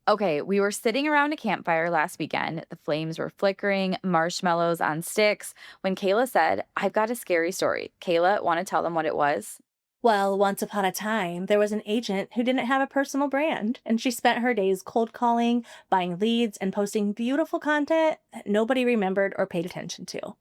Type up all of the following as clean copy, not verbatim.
Okay, we were sitting around a campfire last weekend. The flames were flickering, marshmallows on sticks, when Kayla said, I've got a scary story. Kayla, want to tell them what it was? Well, once upon a time, there was an agent who didn't have a personal brand, and she spent her days cold calling, buying leads, and posting beautiful content that nobody remembered or paid attention to.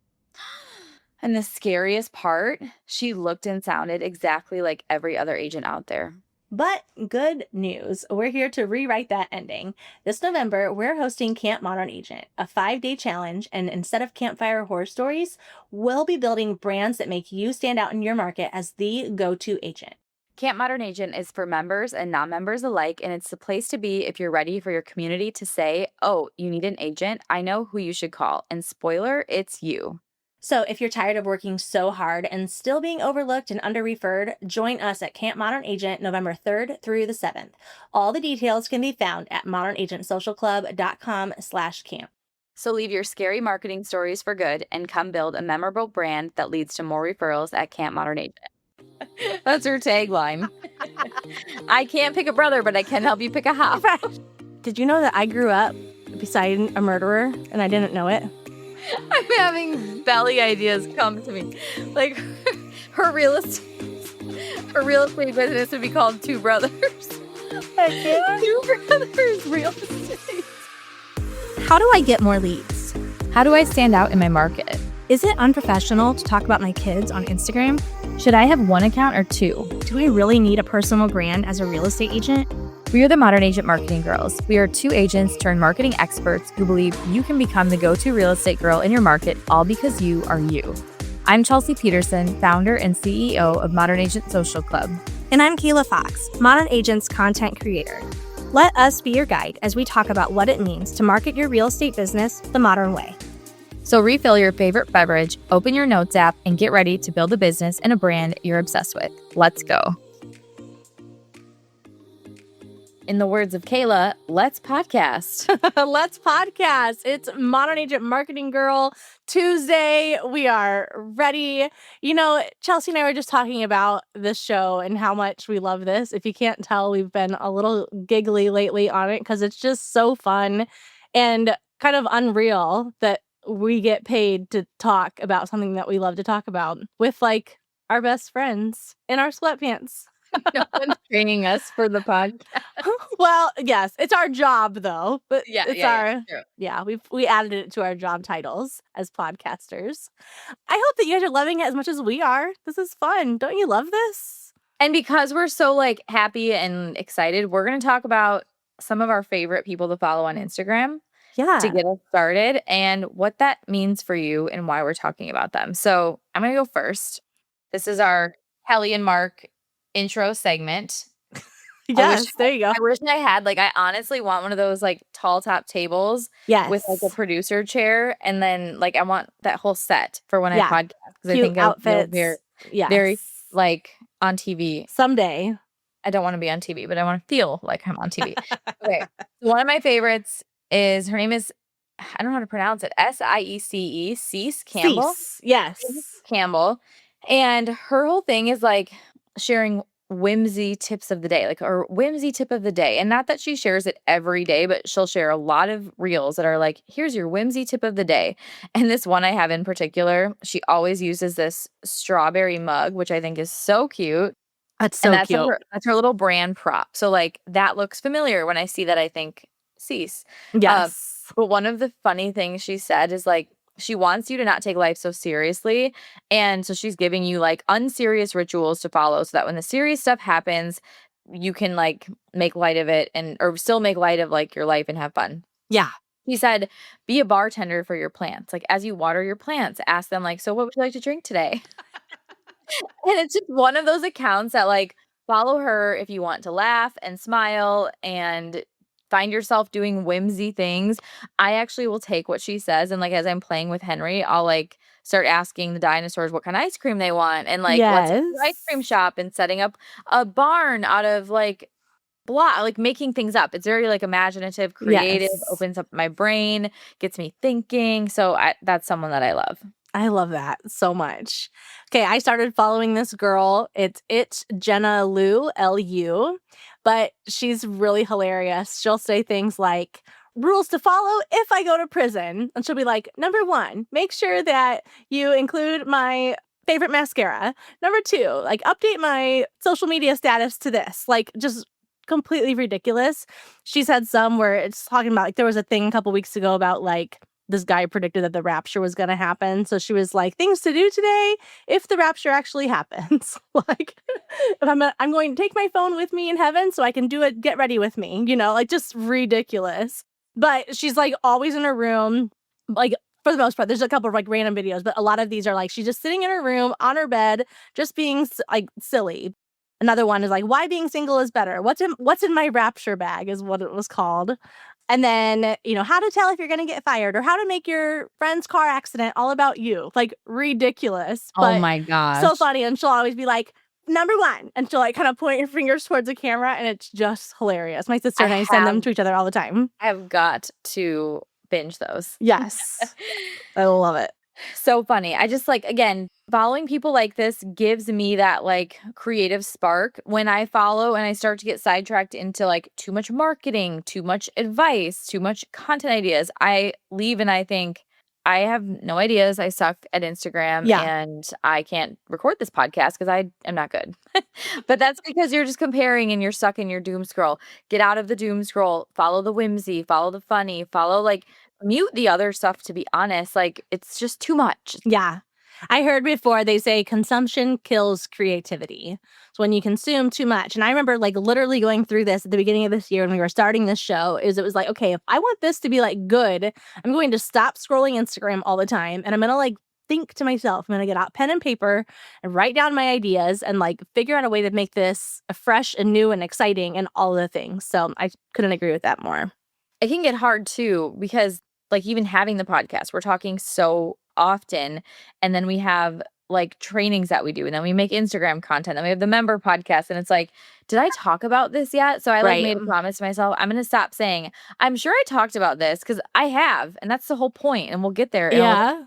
And the scariest part, she looked and sounded exactly like every other agent out there. But good news, we're here to rewrite that ending. This November, we're hosting Camp Modern Agent, a 5-day challenge, and instead of campfire horror stories, we'll be building brands that make you stand out in your market as the go-to agent. Camp Modern Agent is for members and non members alike, and it's the place to be if you're ready for your community to say, oh, you need an agent? I know who you should call. And spoiler, it's you. So if you're tired of working so hard and still being overlooked and under-referred, join us at Camp Modern Agent November 3rd through the 7th. All the details can be found at modernagentsocialclub.com/camp. So leave your scary marketing stories for good and come build a memorable brand that leads to more referrals at Camp Modern Agent. That's her tagline. I can't pick a brother, but I can help you pick a half. Did you know that I grew up beside a murderer and I didn't know it? I'm having belly ideas come to me. Like her real estate business would be called Two Brothers. Two Brothers Real Estate. How do I get more leads? How do I stand out in my market? Is it unprofessional to talk about my kids on Instagram? Should I have one account or two? Do I really need a personal brand as a real estate agent? We are the Modern Agent Marketing Girls. We are two agents turned marketing experts who believe you can become the go-to real estate girl in your market, all because you are you. I'm Chelsea Peterson, founder and CEO of Modern Agent Social Club. And I'm Kayla Fox, Modern Agent's content creator. Let us be your guide as we talk about what it means to market your real estate business the modern way. So refill your favorite beverage, open your notes app, and get ready to build a business and a brand you're obsessed with. Let's go. In the words of Kayla, let's podcast. Let's podcast. It's Modern Agent Marketing Girl Tuesday. We are ready. You know, Chelsea and I were just talking about this show and how much we love this. If you can't tell, we've been a little giggly lately on it because it's just so fun and kind of unreal that we get paid to talk about something that we love to talk about with like our best friends in our sweatpants. No one's training us for the podcast. Well, yes, it's our job though. But Yeah, we added it to our job titles as podcasters. I hope that you guys are loving it as much as we are. This is fun. Don't you love this? And because we're so like happy and excited, we're going to talk about some of our favorite people to follow on Instagram. Yeah. To get us started and what that means for you and why we're talking about them. So I'm going to go first. This is our Kelly and Mark intro segment. Yes, there you go. I wish I had, like, I honestly want one of those, like, tall top tables with, like, a producer chair. And then, like, I want that whole set for when I podcast. Because I think outfits. Very, like, on TV. Someday. I don't want to be on TV, but I want to feel like I'm on TV. Okay. One of my favorites is, her name is, I don't know how to pronounce it, Siece, Cease Campbell. Cease. Yes. Campbell. And her whole thing is like sharing whimsy tips of the day, like or whimsy tip of the day. And not that she shares it every day, but she'll share a lot of reels that are like, here's your whimsy tip of the day. And this one I have in particular, she always uses this strawberry mug, which I think is so cute. That's so cute. That's her little brand prop. So like that looks familiar. When I see that, I think Cease. Yes. But one of the funny things she said is like, she wants you to not take life so seriously. And so she's giving you like unserious rituals to follow so that when the serious stuff happens, you can like make light of it or still make light of like your life and have fun. Yeah. He said, be a bartender for your plants. Like as you water your plants, ask them like, so what would you like to drink today? And it's just one of those accounts that like follow her if you want to laugh and smile and find yourself doing whimsy things. I actually will take what she says and like as I'm playing with Henry, I'll like start asking the dinosaurs what kind of ice cream they want and like let's go to the ice cream shop and setting up a barn out of like like making things up. It's very like imaginative, creative, opens up my brain, gets me thinking. So that's someone that I love. I love that so much. Okay, I started following this girl. It's Jenna Lu, Lu. but she's really hilarious. She'll say things like, rules to follow if I go to prison. And she'll be like, number 1, make sure that you include my favorite mascara. Number 2, like update my social media status to this. Like just completely ridiculous. She's had some where it's talking about like there was a thing a couple weeks ago about like this guy predicted that the rapture was going to happen. So she was like, things to do today if the rapture actually happens. Like, I'm going to take my phone with me in heaven so I can do it. Get ready with me, like just ridiculous. But she's like always in her room, like for the most part. There's a couple of like random videos, but a lot of these are like she's just sitting in her room on her bed, just being like silly. Another one is like, why being single is better. What's in my rapture bag is what it was called. And then, how to tell if you're going to get fired or how to make your friend's car accident all about you. Like ridiculous, Oh but my so gosh. funny. And she'll always be like, number 1. And she'll like kind of point her fingers towards the camera. And it's just hilarious. My sister I and I send them have to each other all the time. I have got to binge those. Yes. I love it. So funny. I just like, again, following people like this gives me that like creative spark when I follow and I start to get sidetracked into like too much marketing, too much advice, too much content ideas. I leave and I think, I have no ideas. I suck at Instagram Yeah. and I can't record this podcast because I am not good. But that's because you're just comparing and you're stuck in your doom scroll. Get out of the doom scroll, follow the whimsy, follow the funny, follow like mute the other stuff, to be honest. Like it's just too much. Yeah. I heard before they say consumption kills creativity. So when you consume too much, and I remember like literally going through this at the beginning of this year when we were starting this show, it was like, okay, if I want this to be like good, I'm going to stop scrolling Instagram all the time. And I'm going to like think to myself, I'm going to get out pen and paper and write down my ideas and like figure out a way to make this fresh and new and exciting and all the things. So I couldn't agree with that more. It can get hard too because like even having the podcast, we're talking so often and then we have like trainings that we do and then we make Instagram content, then we have the member podcast and it's like, did I talk about this yet? So I like Right. made a promise to myself, I'm going to stop saying, I'm sure I talked about this because I have, and that's the whole point and we'll get there. Yeah.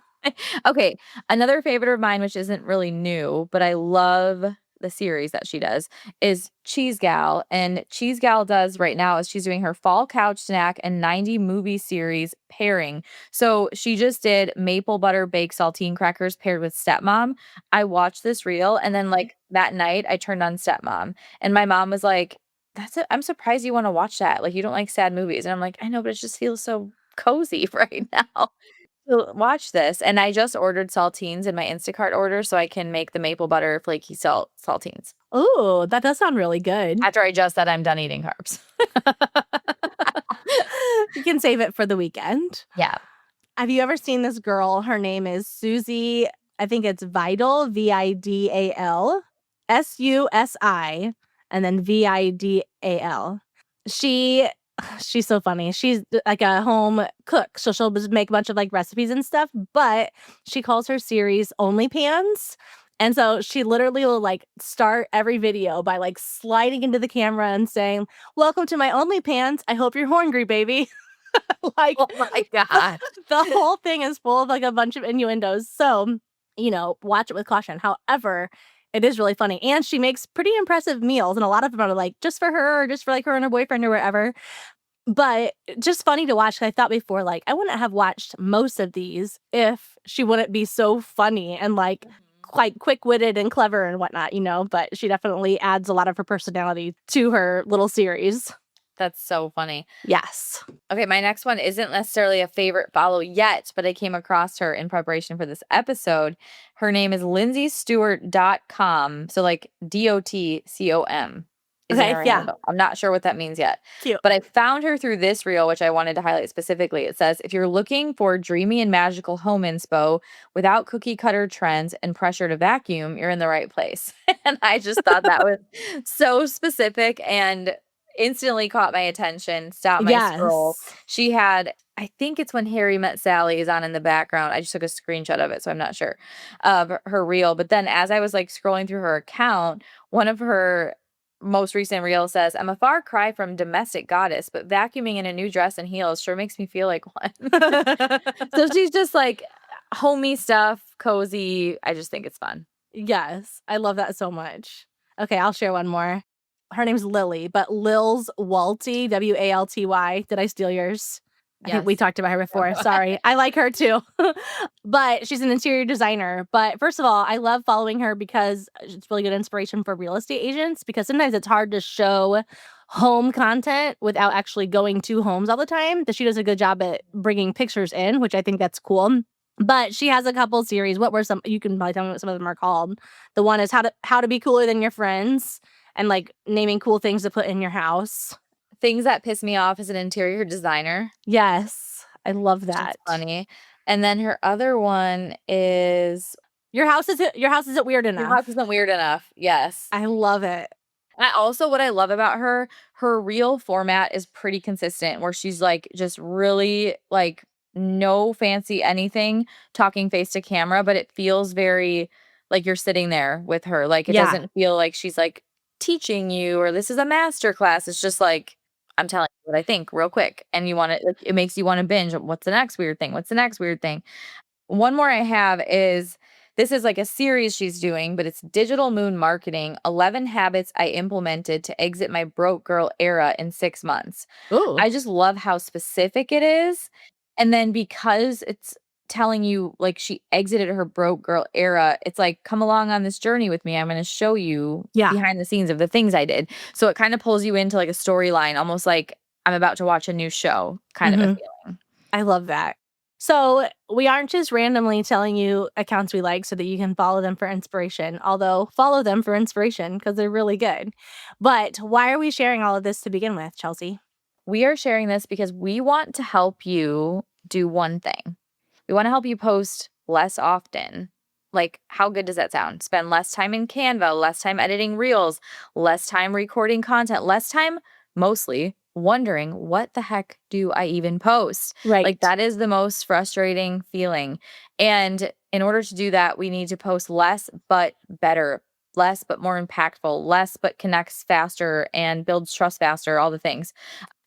Okay, another favorite of mine, which isn't really new, but I love the series that she does, is Cheese Gal. And Cheese Gal does right now is she's doing her fall couch snack and 90 movie series pairing. So she just did maple butter baked saltine crackers paired with Stepmom. I watched this reel and then like that night I turned on Stepmom and my mom was like, that's it. I'm surprised you want to watch that. Like you don't like sad movies. And I'm like, I know, but it just feels so cozy right now. So watch this, and I just ordered saltines in my Instacart order so I can make the maple butter flaky saltines. Ooh, that does sound really good. After I just said I'm done eating carbs. You can save it for the weekend. Yeah. Have you ever seen this girl? Her name is Susie. I think it's Vidal, Vidal, Susi, and then Vidal. She's so funny. She's like a home cook. So she'll just make a bunch of like recipes and stuff, but she calls her series OnlyPans. And so she literally will like start every video by like sliding into the camera and saying, welcome to my OnlyPans. I hope you're horngry, baby. Like, Oh my god. the whole thing is full of like a bunch of innuendos. So, watch it with caution. However, it is really funny. And she makes pretty impressive meals. And a lot of them are like just for her or just for like her and her boyfriend or wherever. But just funny to watch. I thought before, like, I wouldn't have watched most of these if she wouldn't be so funny and like quite quick-witted and clever and whatnot, but she definitely adds a lot of her personality to her little series. That's so funny. Yes. Okay, my next one isn't necessarily a favorite follow yet, but I came across her in preparation for this episode. Her name is lindsaystewart.com. So like DOTCOM. Okay, yeah. Handle. I'm not sure what that means yet. Cute. But I found her through this reel, which I wanted to highlight specifically. It says, if you're looking for dreamy and magical home inspo without cookie cutter trends and pressure to vacuum, you're in the right place. And I just thought that was so specific and instantly caught my attention, stopped my scroll. She had, I think it's when Harry Met Sally is on in the background. I just took a screenshot of it, so I'm not sure of her reel. But then as I was like scrolling through her account, one of her most recent reel says, I'm a far cry from domestic goddess, but vacuuming in a new dress and heels sure makes me feel like one. So she's just like homey stuff, cozy. I just think it's fun. Yes. I love that so much. Okay, I'll share one more. her name's Lily, but Lil's Walty, Walty. Did I steal yours? I think we Yes. talked about her before. Sorry. I like her too. But she's an interior designer. But first of all, I love following her because it's really good inspiration for real estate agents because sometimes it's hard to show home content without actually going to homes all the time. That she does a good job at bringing pictures in, which I think that's cool. But she has a couple series. What were some? You can probably tell me what some of them are called. The one is how to be cooler than your friends and like naming cool things to put in your house. Things that piss me off as an interior designer. Yes, I love She's that. funny. And then her other one is Your house isn't weird Your house enough. isn't weird enough. Yes. I love it. What I love about her, her reel format is pretty consistent where she's like just really like no fancy anything talking face to camera, but it feels very like you're sitting there with her. Like it Yeah. doesn't feel like she's like teaching you or this is a master class. It's just like I'm telling you what I think real quick. And you want to like it makes you want to binge. What's the next weird thing? What's the next weird thing? One more I have is this is like a series she's doing, but it's Digital Moon Marketing 11 Habits I Implemented to Exit My Broke Girl Era in 6 months. Ooh. I just love how specific it is. And then because it's telling you like she exited her broke girl era, it's like, come along on this journey with me. I'm going to show you Yeah. behind the scenes of the things I did. So it kind of pulls you into like a storyline, almost like I'm about to watch a new show kind of a Mhm. feeling. I love that. So we aren't just randomly telling you accounts we like so that you can follow them for inspiration, although follow them for inspiration because they're really good. But why are we sharing all of this to begin with, Chelsea? We are sharing this because we want to help you do one thing. We want to help you post less often. Like, how good does that sound? Spend less time in Canva, less time editing reels, less time recording content, less time mostly wondering what the heck do I even post? Like, Right. that is the most frustrating feeling. And in order to do that, we need to post less but better, less but more impactful, less but connects faster and builds trust faster, all the things.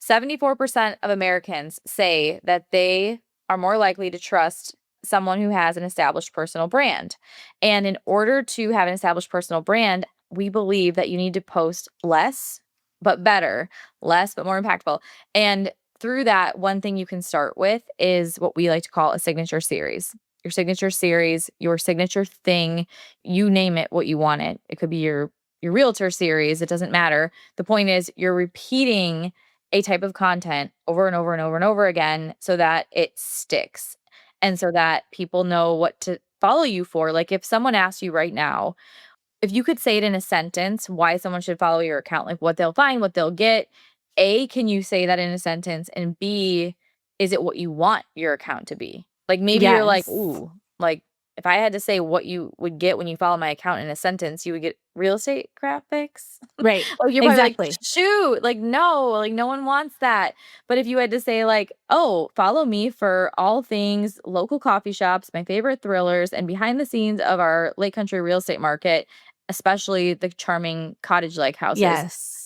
74% of Americans say that they are more likely to trust someone who has an established personal brand. And in order to have an established personal brand, we believe that you need to post less, but better, less, but more impactful. And through that, one thing you can start with is what we like to call a signature series. Your signature series, your signature thing, you name it what you want it. It could be your realtor series, it doesn't matter. The point is you're repeating a type of content over and over and over and over again so that it sticks and so that people know what to follow you for. Like if someone asks you right now, if you could say it in a sentence, why someone should follow your account, like what they'll find, what they'll get. A, can you say that in a sentence? And B, is it what you want your account to be? Like maybe you're like, Yes. ooh, like if I had to say what you would get when you follow my account in a sentence, you would get real estate graphics. Right. Like you're probably like, Exactly. shoot, like no one wants that. But if you had to say like, oh, follow me for all things local coffee shops, my favorite thrillers, and behind the scenes of our Lake Country real estate market, especially the charming cottage-like houses,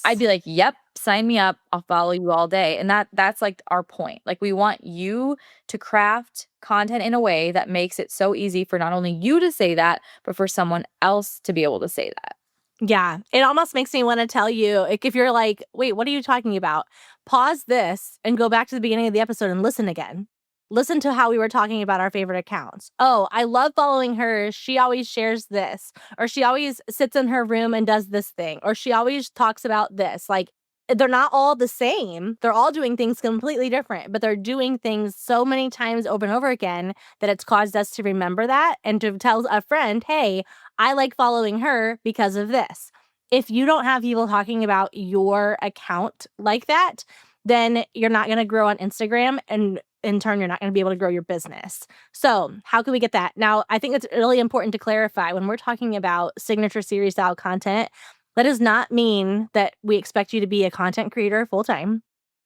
I'd Yes. be like, yep, sign me up. I'll follow you all day. And that's like our point. Like we want you to craft content in a way that makes it so easy for not only you to say that, but for someone else to be able to say that. Yeah, it almost makes me wanna tell you, like, if you're like, "Wait, what are you talking about?" Pause this and go back to the beginning of the episode and listen again. Listen to how we were talking about our favorite accounts. "Oh, I love following her. She always shares this," or "She always sits in her room and does this thing," or "She always talks about this." Like, they're not all the same. They're all doing things completely different, but they're doing things so many times over and over again that it's caused us to remember that and to tell a friend, "Hey, I like following her because of this." If you don't have people talking about your account like that, then you're not going to grow on Instagram, and in turn, you're not going to be able to grow your business. So, how can we get that? Now, I think it's really important to clarify when we're talking about signature series style content, that does not mean that we expect you to be a content creator full time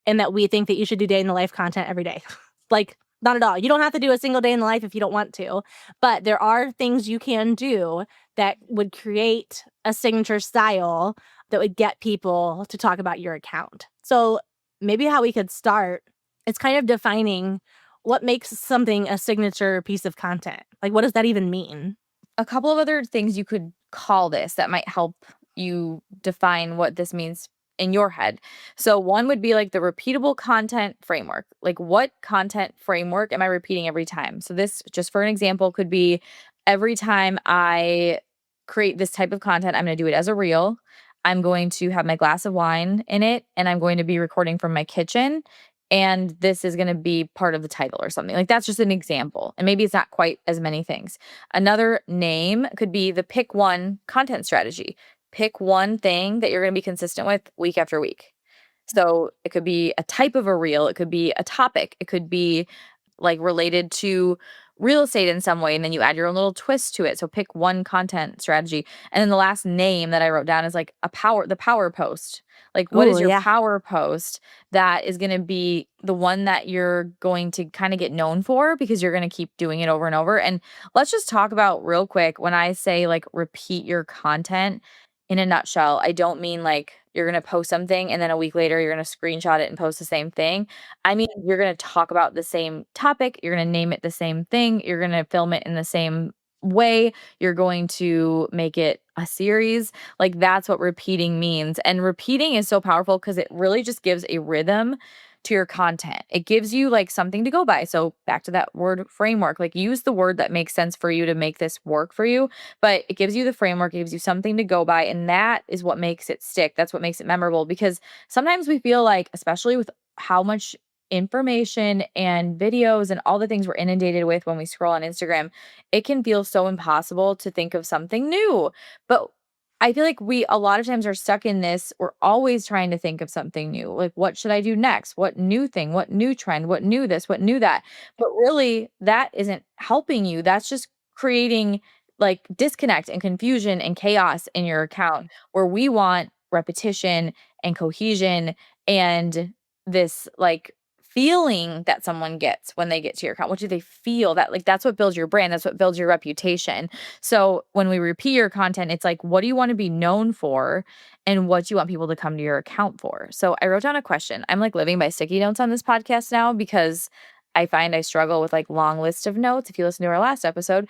and that we think that you should do day in the life content every day. Like, not at all. You don't have to do a single day in the life if you don't want to, but there are things you can do that would create a signature style that would get people to talk about your account. So maybe how we could start is kind of defining what makes something a signature piece of content. Like, what does that even mean? A couple of other things you could call this that might help you define what this means in your head. So one would be like the repeatable content framework. Like what content framework am I repeating every time? So this, just for an example, could be every time I create this type of content, I'm going to do it as a reel. I'm going to have my glass of wine in it and I'm going to be recording from my kitchen, and this is going to be part of the title or something. Like that's just an example. And maybe it's not quite as many things. Another name could be the pick one content strategy. Pick one thing that you're going to be consistent with week after week. So it could be a type of a reel, it could be a topic, it could be like related to real estate in some way, and then you add your own little twist to it. So pick one content strategy. And then the last name that I wrote down is like the power post. Like what Ooh, is your yeah. power post that is going to be the one that you're going to kind of get known for because you're going to keep doing it over and over. And let's just talk about real quick, when I say like repeat your content in a nutshell, I don't mean like you're going to post something and then a week later you're going to screenshot it and post the same thing. I mean, you're going to talk about the same topic, you're going to name it the same thing, you're going to film it in the same way, you're going to make it a series. Like that's what repeating means. And repeating is so powerful because it really just gives a rhythm to your content. It gives you like something to go by. So back to that word framework, like use the word that makes sense for you to make this work for you, but it gives you the framework, it gives you something to go by, and that is what makes it stick. That's what makes it memorable, because sometimes we feel like, especially with how much information and videos and all the things we're inundated with when we scroll on Instagram, it can feel so impossible to think of something new. But I feel like we a lot of times are stuck in this. We're always trying to think of something new. Like, what should I do next? What new thing? What new trend? What new this? What new that? But really, that isn't helping you. That's just creating like disconnect and confusion and chaos in your account, where we want repetition and cohesion and this like feeling that someone gets when they get to your account. What do they feel? That like that's what builds your brand, that's what builds your reputation. So when we repeat your content, it's like, what do you want to be known for and what do you want people to come to your account for? So I wrote down a question. I'm like living by sticky notes on this podcast now because I find I struggle with like long lists of notes if you listen to our last episode.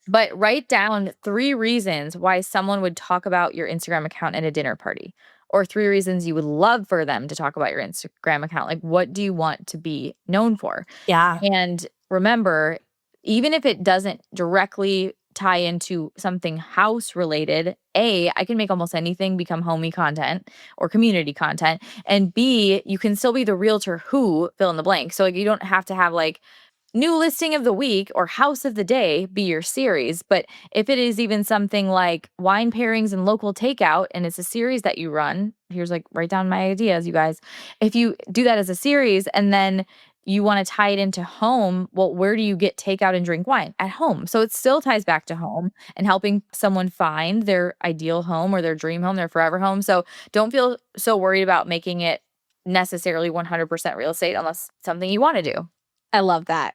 But write down 3 reasons why someone would talk about your Instagram account at a dinner party, or 3 reasons you would love for them to talk about your Instagram account. Like, what do you want to be known for? Yeah. And remember, even if it doesn't directly tie into something house related, A, I can make almost anything become homey content or community content. And B, you can still be the realtor who fill in the blank. So like you don't have to have like new listing of the week or house of the day be your series. But if it is even something like wine pairings and local takeout, and it's a series that you run, here's like, write down my ideas, you guys. If you do that as a series and then you want to tie it into home, well, where do you get takeout and drink wine? At home. So it still ties back to home and helping someone find their ideal home or their dream home, their forever home. So don't feel so worried about making it necessarily 100% real estate unless it's something you want to do. I love that.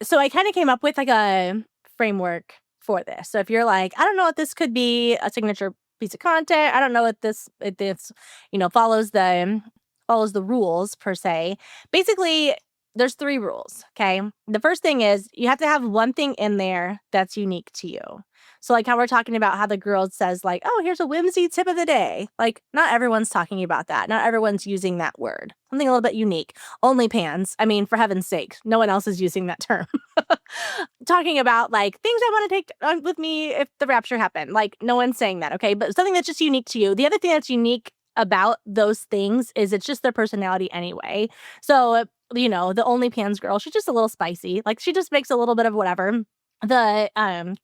So I kind of came up with like a framework for this. So if you're like, I don't know what this could be, a signature piece of content, I don't know what this follows the rules per se. Basically, there's 3 rules, okay? The first thing is you have to have one thing in there that's unique to you. So like how we're talking about how the girl says like, "Oh, here's a whimsy tip of the day." Like not everyone's talking about that. Not everyone's using that word. Something a little bit unique. Only pans. I mean, for heaven's sake, no one else is using that term. Talking about like things I want to take with me if the rapture happened. Like no one's saying that, okay? But something that's just unique to you. The other thing that's unique about those things is it's just their personality anyway. So, the only pans girl, she's just a little spicy. Like she just makes a little bit of whatever. The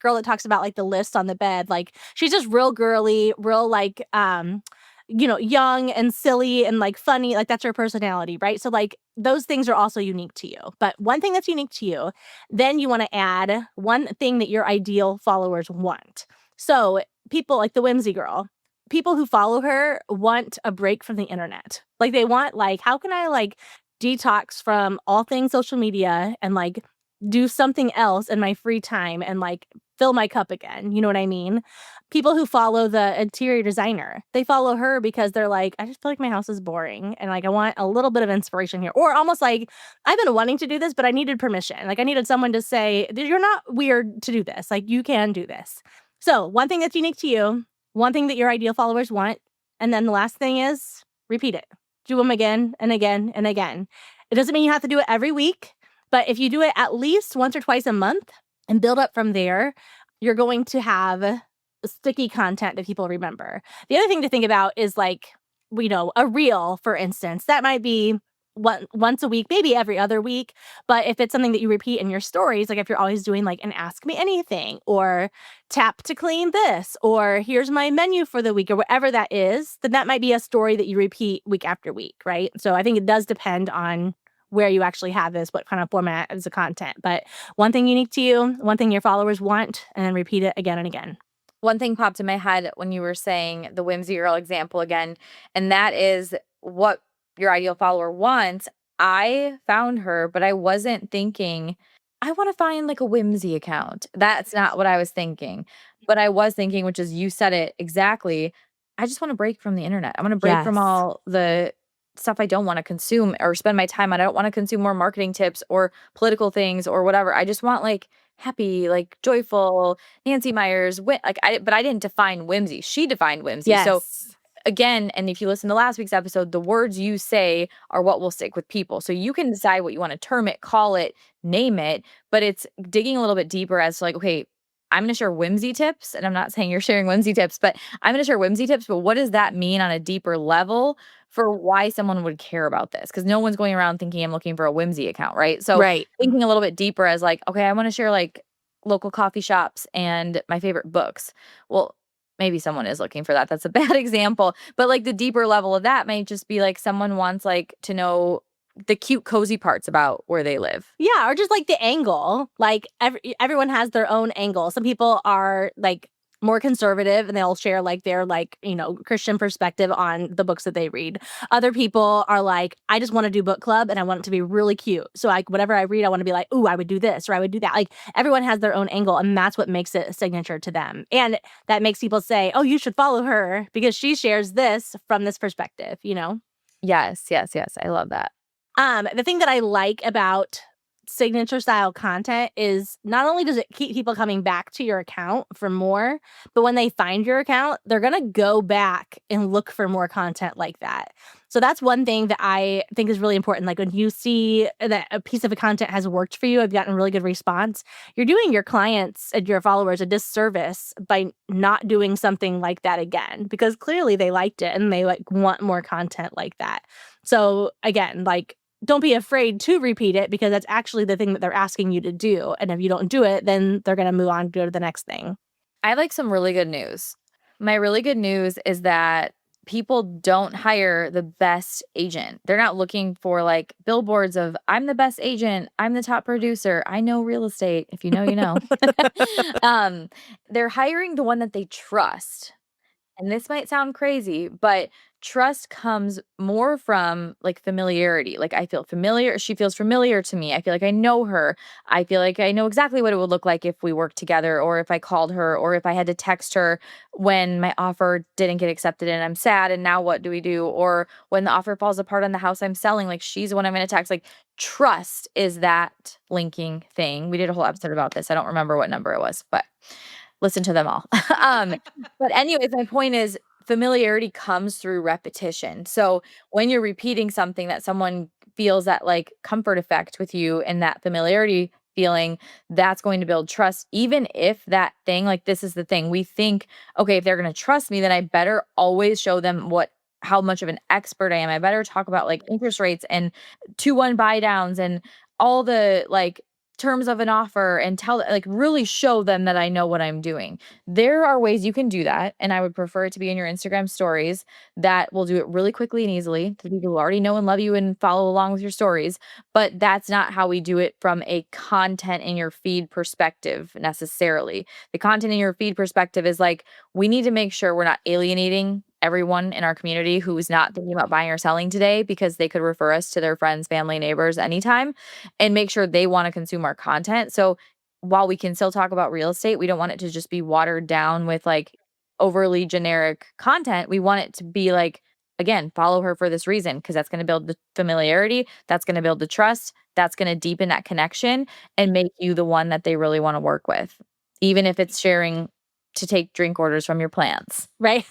girl that talks about like the list on the bed, like she's just real girly, real like young and silly and like funny. Like that's her personality, right? So like those things are also unique to you. But one thing that's unique to you, then you want to add one thing that your ideal followers want. So people like the whimsy girl, people who follow her want a break from the internet. Like they want like, how can I like detox from all things social media and like do something else in my free time and like fill my cup again. You know what I mean? People who follow the interior designer, they follow her because they're like, I just feel like my house is boring and like I want a little bit of inspiration here. Or almost like I've been wanting to do this, but I needed permission. Like I needed someone to say, you're not weird to do this. Like you can do this. So one thing that's unique to you, one thing that your ideal followers want, and then the last thing is repeat it. Do them again and again and again. It doesn't mean you have to do it every week, but if you do it at least once or twice a month and build up from there, you're going to have sticky content that people remember. The other thing to think about is like, a reel, for instance, that might be once a week, maybe every other week. But if it's something that you repeat in your stories, like if you're always doing like an ask me anything or tap to clean this, or here's my menu for the week, or whatever that is, then that might be a story that you repeat week after week, right? So I think it does depend on where you actually have this, what kind of format is the content. But one thing unique to you, one thing your followers want, and then repeat it again and again. One thing popped in my head when you were saying the whimsy girl example again, and that is what your ideal follower wants. I found her, but I wasn't thinking, I want to find like a whimsy account. That's not what I was thinking. But I was thinking, which is you said it exactly. I just want to break from the internet. I want to break from Yes. all the stuff I don't want to consume or spend my time on. I don't want to consume more marketing tips or political things or whatever. I just want like happy, like joyful, Nancy Meyers, but I didn't define whimsy. She defined whimsy. So Yes. again, and if you listen to last week's episode, the words you say are what will stick with people. So you can decide what you want to term it, call it, name it, but it's digging a little bit deeper as to like, okay, I'm going to share whimsy tips. And I'm not saying you're sharing whimsy tips, but I'm going to share whimsy tips. But what does that mean on a deeper level for why someone would care about this? Because no one's going around thinking I'm looking for a whimsy account, right? So Right. thinking a little bit deeper as like, okay, I want to share like local coffee shops and my favorite books. Well, maybe someone is looking for that. That's a bad example. But like the deeper level of that might just be like someone wants like to know the cute cozy parts about where they live. Yeah, or just like the angle. Like everyone has their own angle. Some people are like more conservative and they'll share like their like, Christian perspective on the books that they read. Other people are like, I just want to do book club and I want it to be really cute. So like whatever I read, I want to be like, ooh, I would do this or I would do that. Like everyone has their own angle and that's what makes it a signature to them. And that makes people say, oh, you should follow her because she shares this from this perspective. Yes, yes, yes. I love that. The thing that I like about signature style content is not only does it keep people coming back to your account for more, but when they find your account, they're going to go back and look for more content like that. So that's one thing that I think is really important. Like when you see that a piece of a content has worked for you, I've gotten really good response. You're doing your clients and your followers a disservice by not doing something like that again, because clearly they liked it and they like want more content like that. So again, like don't be afraid to repeat it because that's actually the thing that they're asking you to do. And if you don't do it, then they're going to move on to go to the next thing. I have like some really good news. My really good news is that people don't hire the best agent. They're not looking for like billboards of I'm the best agent, I'm the top producer, I know real estate. If you know, you know. um, they're hiring the one that they trust. And this might sound crazy, but trust comes more from like familiarity. Like I feel familiar, she feels familiar to me. I feel like I know her. I feel like I know exactly what it would look like if we worked together or if I called her or if I had to text her when my offer didn't get accepted and I'm sad and now what do we do? Or when the offer falls apart on the house I'm selling, like she's the one I'm going to text. Like trust is that linking thing. We did a whole episode about this. I don't remember what number it was, but listen to them all. um, but anyways, my point is familiarity comes through repetition. So when you're repeating something that someone feels that like comfort effect with you and that familiarity feeling, that's going to build trust. Even if that thing, like this is the thing, we think, okay, if they're going to trust me, then I better always show them how much of an expert I am. I better talk about like interest rates and 2-1 buy downs and all the like terms of an offer and really show them that I know what I'm doing. There are ways you can do that, and I would prefer it to be in your Instagram stories that will do it really quickly and easily to people who already know and love you and follow along with your stories, but that's not how we do it from a content in your feed perspective necessarily. The content in your feed perspective is like we need to make sure we're not alienating everyone in our community who is not thinking about buying or selling today because they could refer us to their friends, family, neighbors anytime and make sure they want to consume our content. So while we can still talk about real estate, we don't want it to just be watered down with like overly generic content. We want it to be like, again, follow her for this reason because that's going to build the familiarity, that's going to build the trust, that's going to deepen that connection and make you the one that they really want to work with. Even if it's sharing to take drink orders from your plants. Right?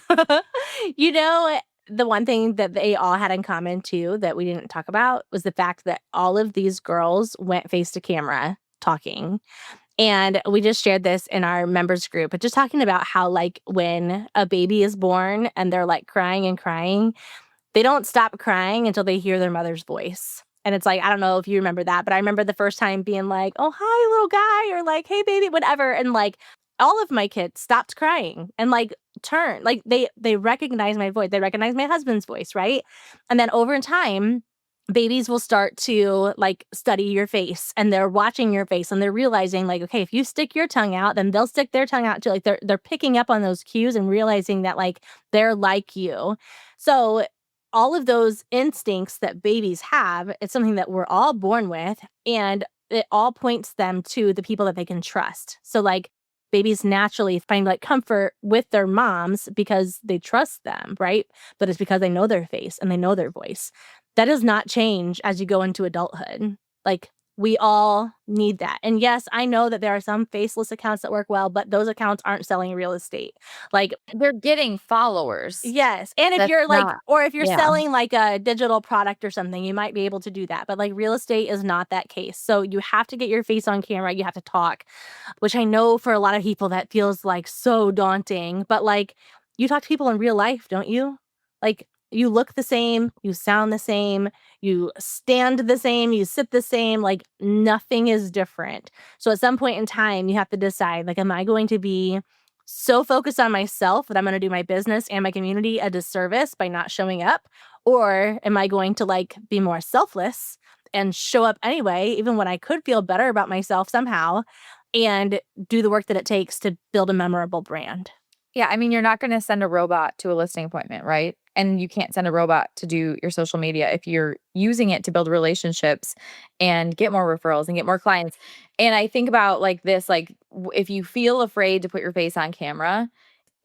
You know, the one thing that they all had in common too that we didn't talk about was the fact that all of these girls went face to camera talking. And we just shared this in our members group, but just talking about how, like, when a baby is born and they're like crying and crying, they don't stop crying until they hear their mother's voice. And it's like, I don't know if you remember that, but I remember the first time being like, "Oh, hi, little guy," or like, "Hey, baby," whatever. And like all of my kids stopped crying and like turned, like they recognize my voice. They recognize my husband's voice, right? And then over time, babies will start to like study your face and they're watching your face and they're realizing like, okay, if you stick your tongue out, then they'll stick their tongue out too. Like they're picking up on those cues and realizing that like they're like you. So all of those instincts that babies have, it's something that we're all born with, and it all points them to the people that they can trust. So, like, babies naturally find like comfort with their moms because they trust them, right? But it's because they know their face and they know their voice. That does not change as you go into adulthood. Like, we all need that. And yes, I know that there are some faceless accounts that work well, but those accounts aren't selling real estate. Like, They're getting followers. yes, and if That's you're like not or if you're yeah. selling like a digital product or something, you might be able to do that, but like real estate is not that case. So you have to get your face on camera, you have to talk, which I know for a lot of people that feels like so daunting, but like you talk to people in real life, don't you? Like you look the same, you sound the same, you stand the same, you sit the same, like nothing is different. So at some point in time, you have to decide like am I going to be so focused on myself that I'm going to do my business and my community a disservice by not showing up? Or am I going to like be more selfless and show up anyway, even when I could feel better about myself somehow and do the work that it takes to build a memorable brand? Yeah, I mean, you're not gonna send a robot to a listing appointment, right? And you can't send a robot to do your social media if you're using it to build relationships and get more referrals and get more clients. And I think about like this, like if you feel afraid to put your face on camera,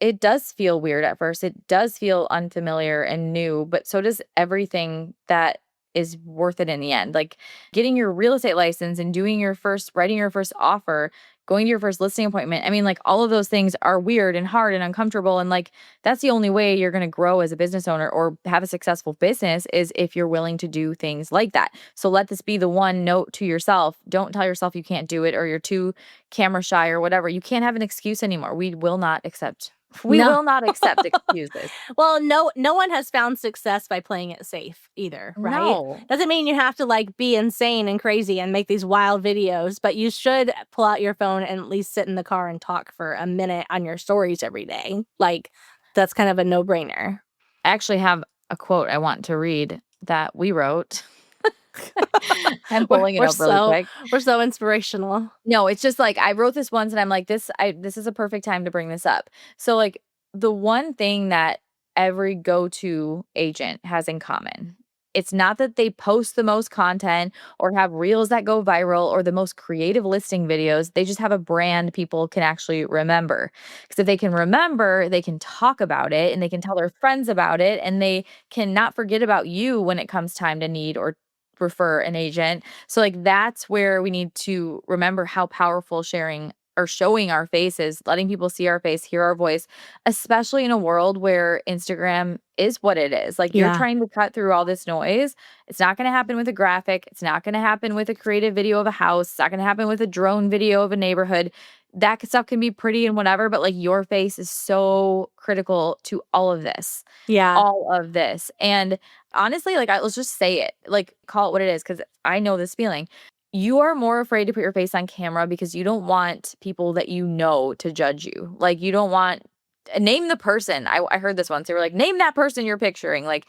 it does feel weird at first. It does feel unfamiliar and new, but so does everything that is worth it in the end. Like getting your real estate license and doing your first writing your first offer, going to your first listing appointment. I mean, like all of those things are weird and hard and uncomfortable and like that's the only way you're going to grow as a business owner or have a successful business is if you're willing to do things like that. So let this be the one note to yourself. Don't tell yourself you can't do it or you're too camera shy or whatever. You can't have an excuse anymore. We No. will not accept excuses. Well, no one has found success by playing it safe either, right? No. Doesn't mean you have to like be insane and crazy and make these wild videos, but you should pull out your phone and at least sit in the car and talk for a minute on your stories every day. Like that's kind of a no-brainer. I actually have a quote I want to read that we wrote. I'm we're pulling it we're up really so quick. we're so inspirational. No, it's just like I wrote this once and I'm like, this is a perfect time to bring this up. So like the one thing that every go-to agent has in common, it's not that they post the most content or have reels that go viral or the most creative listing videos. They just have a brand people can actually remember. Because if they can remember, they can talk about it and they can tell their friends about it and they can not forget about you when it comes time to need or refer an agent. So like that's where we need to remember how powerful sharing or showing our faces, letting people see our face, hear our voice, especially in a world where Instagram is what it is. Like you're Yeah. trying to cut through all this noise. It's not going to happen with a graphic. It's not going to happen with a creative video of a house. It's not going to happen with a drone video of a neighborhood. That stuff can be pretty and whatever, but like your face is so critical to all of this. Yeah. All of this. And honestly, like let's just say it. Like call it what it is cuz I know this feeling. You are more afraid to put your face on camera because you don't want people that you know to judge you. Like you don't want name the person. I heard this once. They were like, "Name that person you're picturing." Like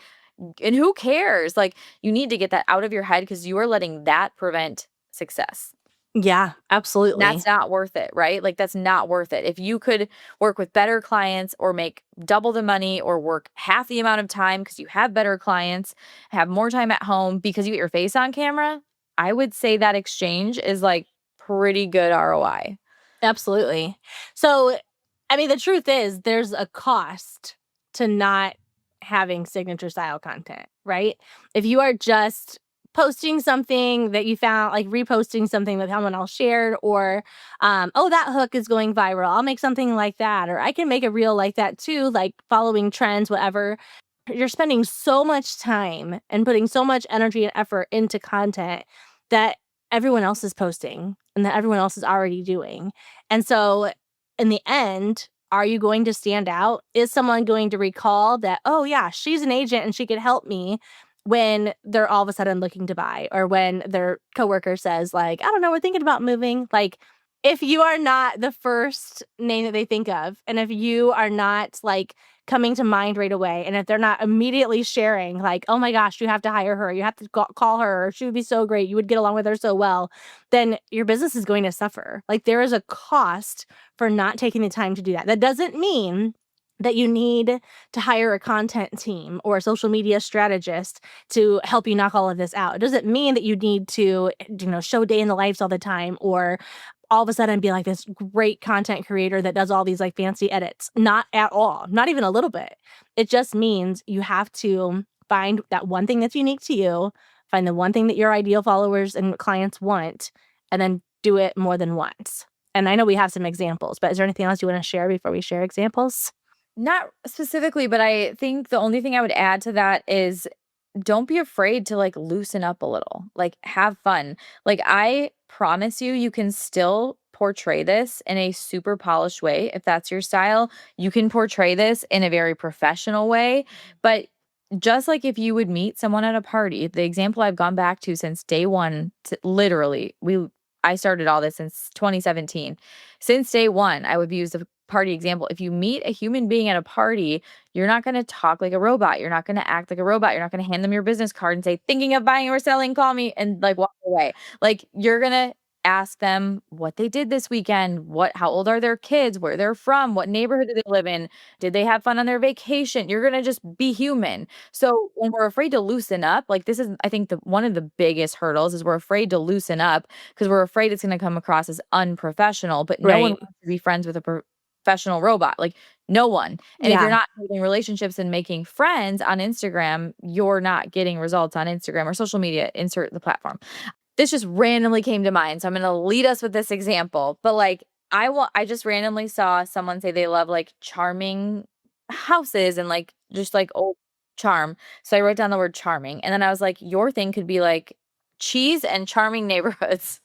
and who cares? Like you need to get that out of your head cuz you are letting that prevent success. Yeah, That's absolutely. not worth it, right? Like that's not worth it. If you could work with better clients or make double the money or work half the amount of time because you have better clients, have more time at home because you get your face on camera, I would say that exchange is like pretty good ROI. Absolutely. So, I mean, the truth is there's a cost to not having signature style content, right? If you are just posting something that you found, like reposting something that someone else shared, or, oh, that hook is going viral. I'll make something like that, or I can make a reel like that too, like following trends, whatever. You're spending so much time and putting so much energy and effort into content that everyone else is posting and that everyone else is already doing. And so in the end, are you going to stand out? Is someone going to recall that, oh, yeah, she's an agent and she could help me when they're all of a sudden looking to buy, or when their coworker says, like, I don't know, we're thinking about moving. Like, if you are not the first name that they think of, and if you are not like coming to mind right away, and if they're not immediately sharing, like, oh my gosh, you have to hire her, you have to call her, or she would be so great, you would get along with her so well, then your business is going to suffer. Like, there is a cost for not taking the time to do that. That doesn't mean that you need to hire a content team or a social media strategist to help you knock all of this out. It doesn't mean that you need to, show day in the lives all the time, or all of a sudden be like this great content creator that does all these like fancy edits. Not at all. Not even a little bit. It just means you have to find that one thing that's unique to you, find the one thing that your ideal followers and clients want, and then do it more than once. And I know we have some examples, but is there anything else you want to share before we share examples? Not specifically, but I think the only thing I would add to that is don't be afraid to like loosen up a little. Like have fun. Like I promise you, you can still portray this in a super polished way if that's your style. You can portray this in a very professional way, but just like if you would meet someone at a party, the example I've gone back to since day one, literally, I started all this since 2017. Since day one, I would use the party example. If you meet a human being at a party, you're not going to talk like a robot. You're not going to act like a robot. You're not going to hand them your business card and say, thinking of buying or selling, call me, and like walk away. Like you're going to ask them what they did this weekend, how old are their kids, where they're from, what neighborhood do they live in, did they have fun on their vacation? You're going to just be human. So when we're afraid to loosen up, like this is, I think one of the biggest hurdles is we're afraid to loosen up because we're afraid it's going to come across as unprofessional, but no one Right. wants to be friends with a professional robot. Like no one. And if you're Yeah. not building relationships and making friends on Instagram, you're not getting results on Instagram or social media, insert the platform. This just randomly came to mind. So I'm going to lead us with this example. But like I just randomly saw someone say they love like charming houses and like just like old charm. So I wrote down the word charming. And then I was like, your thing could be like cheese and charming neighborhoods.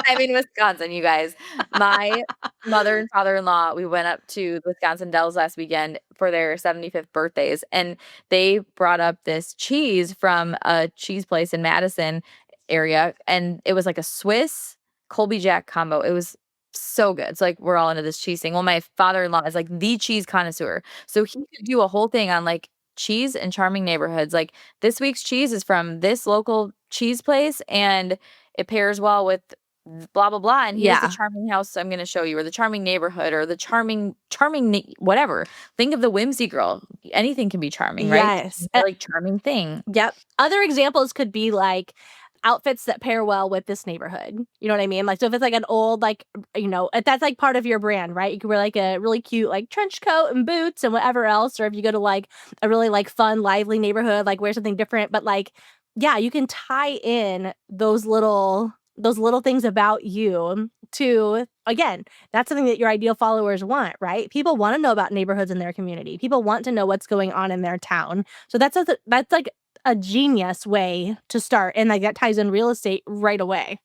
I'm in Wisconsin, you guys. My mother and father-in-law, we went up to the Wisconsin Dells last weekend for their 75th birthdays, and they brought up this cheese from a cheese place in Madison area, and it was like a Swiss Colby Jack combo. It was so good. It's like we're all into this cheese thing. Well, my father-in-law is like the cheese connoisseur, so he could do a whole thing on like cheese and charming neighborhoods. Like this week's cheese is from this local cheese place, and it pairs well with blah blah blah, and here's the Yeah. charming house I'm going to show you, or the charming neighborhood, or the charming whatever. Think of the whimsy girl. Anything can be charming, right? Yes. Like charming thing. Yep. Other examples could be like outfits that pair well with this neighborhood. You know what I mean? Like, so if it's like an old, like, if that's like part of your brand, right? You could wear like a really cute, like trench coat and boots and whatever else. Or if you go to like a really like fun, lively neighborhood, like wear something different. But like, yeah, you can tie in those little things about you to, again, that's something that your ideal followers want, right? People want to know about neighborhoods in their community. People want to know what's going on in their town. So that's like a genius way to start, and like that ties in real estate right away.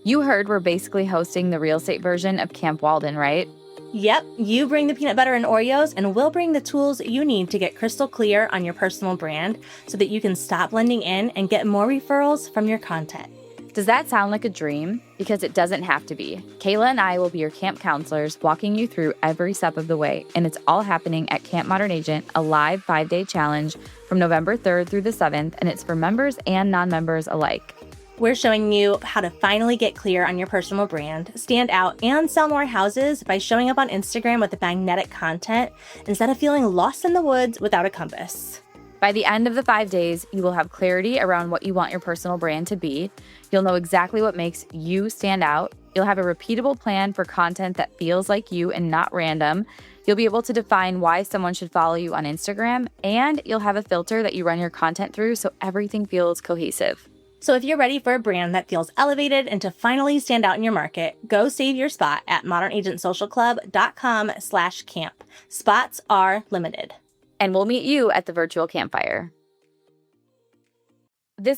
You heard we're basically hosting the real estate version of Camp Walden, right? Yep, you bring the peanut butter and Oreos, and we'll bring the tools you need to get crystal clear on your personal brand so that you can stop blending in and get more referrals from your content. Does that sound like a dream? Because it doesn't have to be. Kayla and I will be your camp counselors, walking you through every step of the way, and it's all happening at Camp Modern Agent, a live 5-day challenge from November 3rd through the 7th, and it's for members and non-members alike. We're showing you how to finally get clear on your personal brand, stand out, and sell more houses by showing up on Instagram with magnetic content instead of feeling lost in the woods without a compass. By the end of the 5 days, you will have clarity around what you want your personal brand to be. You'll know exactly what makes you stand out. You'll have a repeatable plan for content that feels like you and not random. You'll be able to define why someone should follow you on Instagram, and you'll have a filter that you run your content through so everything feels cohesive. So if you're ready for a brand that feels elevated and to finally stand out in your market, go save your spot at modernagentsocialclub.com/camp. Spots are limited. And we'll meet you at the virtual campfire.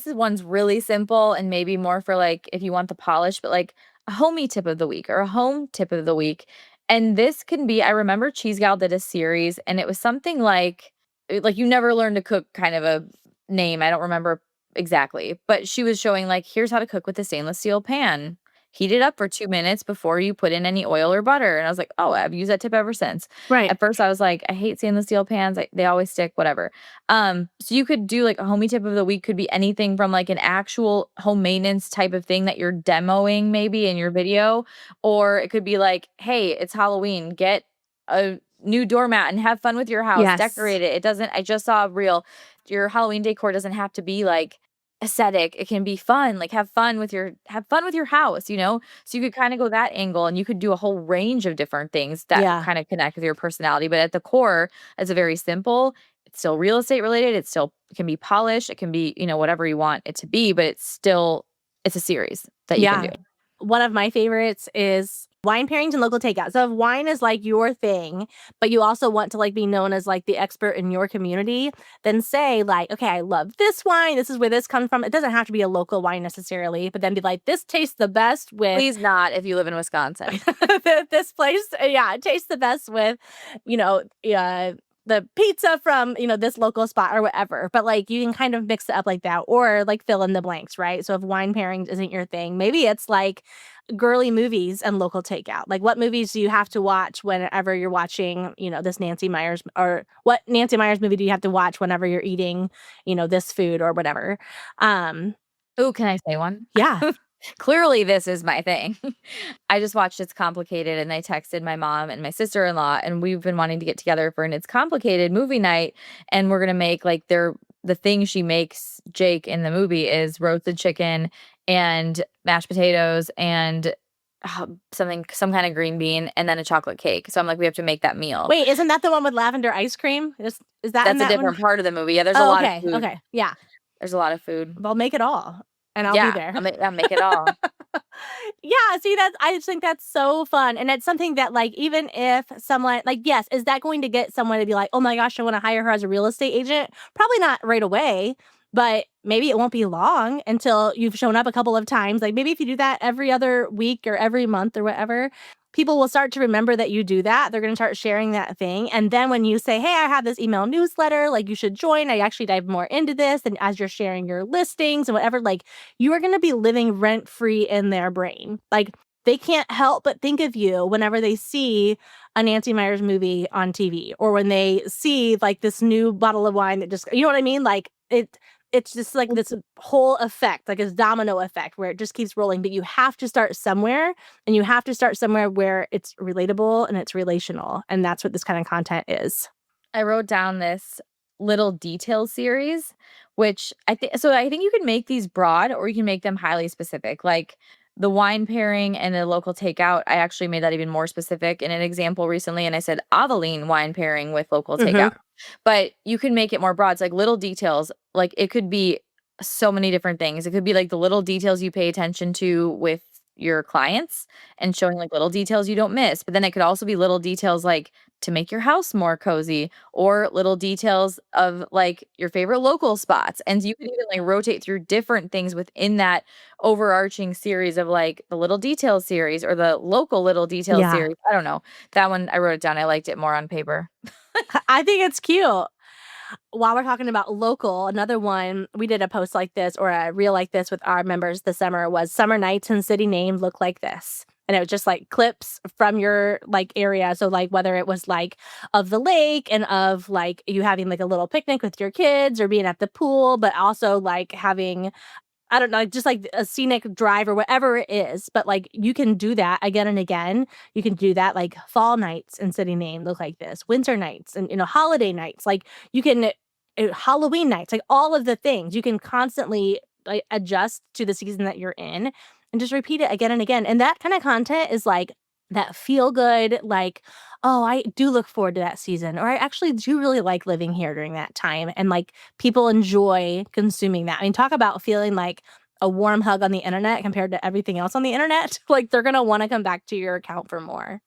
One's really simple and maybe more for like if you want the polish, but like a homey tip of the week or a home tip of the week. And this can be, I remember Cheese Gal did a series and it was something like you never learn to cook kind of a name. I don't remember exactly, but she was showing like, here's how to cook with a stainless steel pan. Heat it up for 2 minutes before you put in any oil or butter. And I was like, oh, I've used that tip ever since. Right. At first I was like, I hate stainless steel pans. They always stick, whatever. So you could do like a homey tip of the week could be anything from like an actual home maintenance type of thing that you're demoing maybe in your video, or it could be like, hey, it's Halloween, get a new doormat and have fun with your house, Yes. decorate it. I just saw a reel. Your Halloween decor doesn't have to be like aesthetic. It can be fun, like have fun with your house, you know? So you could kind of go that angle and you could do a whole range of different things that kind of connect with your personality. But at the core, it's a very simple, it's still real estate related. It can be polished. It can be, whatever you want it to be, but it's a series that you can do. One of my favorites is wine pairings and local takeout. So if wine is like your thing, but you also want to like be known as like the expert in your community, then say like, okay, I love this wine. This is where this comes from. It doesn't have to be a local wine necessarily, but then be like, this tastes the best with. Please not if you live in Wisconsin. This place, it tastes the best with, the pizza from, this local spot or whatever. But like you can kind of mix it up like that or like fill in the blanks, right? So if wine pairings isn't your thing, maybe it's like girly movies and local takeout. Like what movies do you have to watch whenever you're watching, this Nancy Meyers, or what Nancy Meyers movie do you have to watch whenever you're eating, this food or whatever? Oh, can I say one? Yeah. Clearly, this is my thing. I just watched It's Complicated and I texted my mom and my sister-in-law, and we've been wanting to get together for an It's Complicated movie night. And we're going to make like the thing she makes Jake in the movie is roasted chicken and mashed potatoes and some kind of green bean and then a chocolate cake. So I'm like, we have to make that meal. Wait, isn't that the one with lavender ice cream? Is that That's a different part of the movie. Yeah, there's a lot of food. Okay. Yeah. There's a lot of food. Well, make it all. And I'll be there. I'll make it all. Yeah, see, I just think that's so fun. And it's something that, like, even if someone, like, yes, is that going to get someone to be like, oh my gosh, I want to hire her as a real estate agent? Probably not right away, but maybe it won't be long until you've shown up a couple of times. Like, maybe if you do that every other week or every month or whatever, people will start to remember that you do that. They're going to start sharing that thing. And then when you say, hey, I have this email newsletter, like you should join. I actually dive more into this. And as you're sharing your listings and whatever, like you are going to be living rent free in their brain. Like they can't help but think of you whenever they see a Nancy Meyers movie on TV or when they see like this new bottle of wine that just, you know what I mean? Like it's just like this whole effect, like this domino effect where it just keeps rolling. But you have to start somewhere, and you have to start somewhere where it's relatable and it's relational. And that's what this kind of content is. I wrote down this little detail series, which I think you can make these broad or you can make them highly specific. Like the wine pairing and the local takeout, I actually made that even more specific in an example recently. And I said Aveline wine pairing with local takeout. But you can make it more broad. It's like little details. Like it could be so many different things. It could be like the little details you pay attention to with your clients and showing like little details you don't miss. But then it could also be little details like to make your house more cozy or little details of like your favorite local spots. And you could even like rotate through different things within that overarching series of like the little details series or the local little details series. I don't know. That one, I wrote it down. I liked it more on paper. I think it's cute. While we're talking about local, another one, we did a post like this or a reel like this with our members this summer was summer nights and city names look like this. And it was just like clips from your like area. So like whether it was like of the lake and of like you having like a little picnic with your kids or being at the pool, but also like having, I don't know, just like a scenic drive or whatever it is. But like you can do that again and again. You can do that like fall nights and city name look like this, winter nights and, holiday nights. Like you can, Halloween nights, like all of the things you can constantly like adjust to the season that you're in. and just repeat it again and again. And that kind of content is like that feel good, like, oh, I do look forward to that season, or I actually do really like living here during that time. And like people enjoy consuming that. I mean, talk about feeling like a warm hug on the internet compared to everything else on the internet. Like they're going to want to come back to your account for more.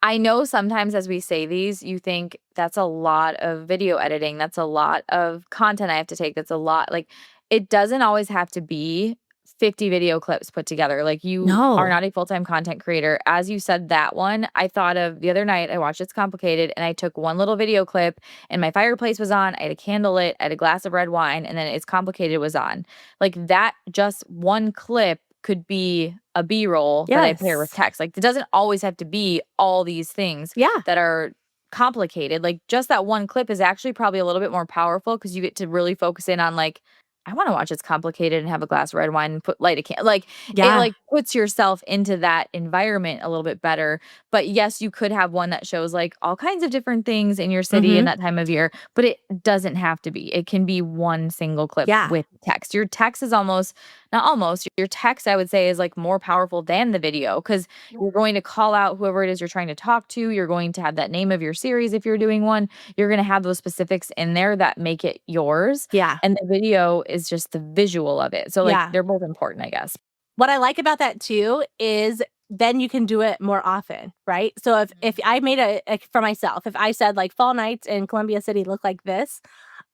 I know sometimes as we say these, you think that's a lot of video editing. That's a lot of content I have to take. That's a lot. Like, it doesn't always have to be 50 video clips put together. Like, you are No. not a full time content creator. As you said that one, I thought of the other night, I watched It's Complicated and I took one little video clip and my fireplace was on. I had a candle lit, I had a glass of red wine, and then It's Complicated was on. Like, that just one clip could be a B-roll that I pair with Yes. text. Like, it doesn't always have to be all these things Yeah. that are complicated. Like, just that one clip is actually probably a little bit more powerful because you get to really focus in on, like, I wanna watch It's Complicated and have a glass of red wine and light a like, it, Yeah. like, puts yourself into that environment a little bit better. But, yes, you could have one that shows, like, all kinds of different things in your city in Mhm. that time of year, but it doesn't have to be. It can be one single clip Yeah. with text. Your text is almost not almost, your text, I would say, is, like, more powerful than the video because you're going to call out whoever it is you're trying to talk to. You're going to have that name of your series if you're doing one. You're gonna have those specifics in there that make it yours, Yeah. and the video is just the visual of it. So, like, Yeah. they're both important, I guess. What I like about that too is then you can do it more often, right? So if I made a for myself, if I said like fall nights in Columbia City look like this,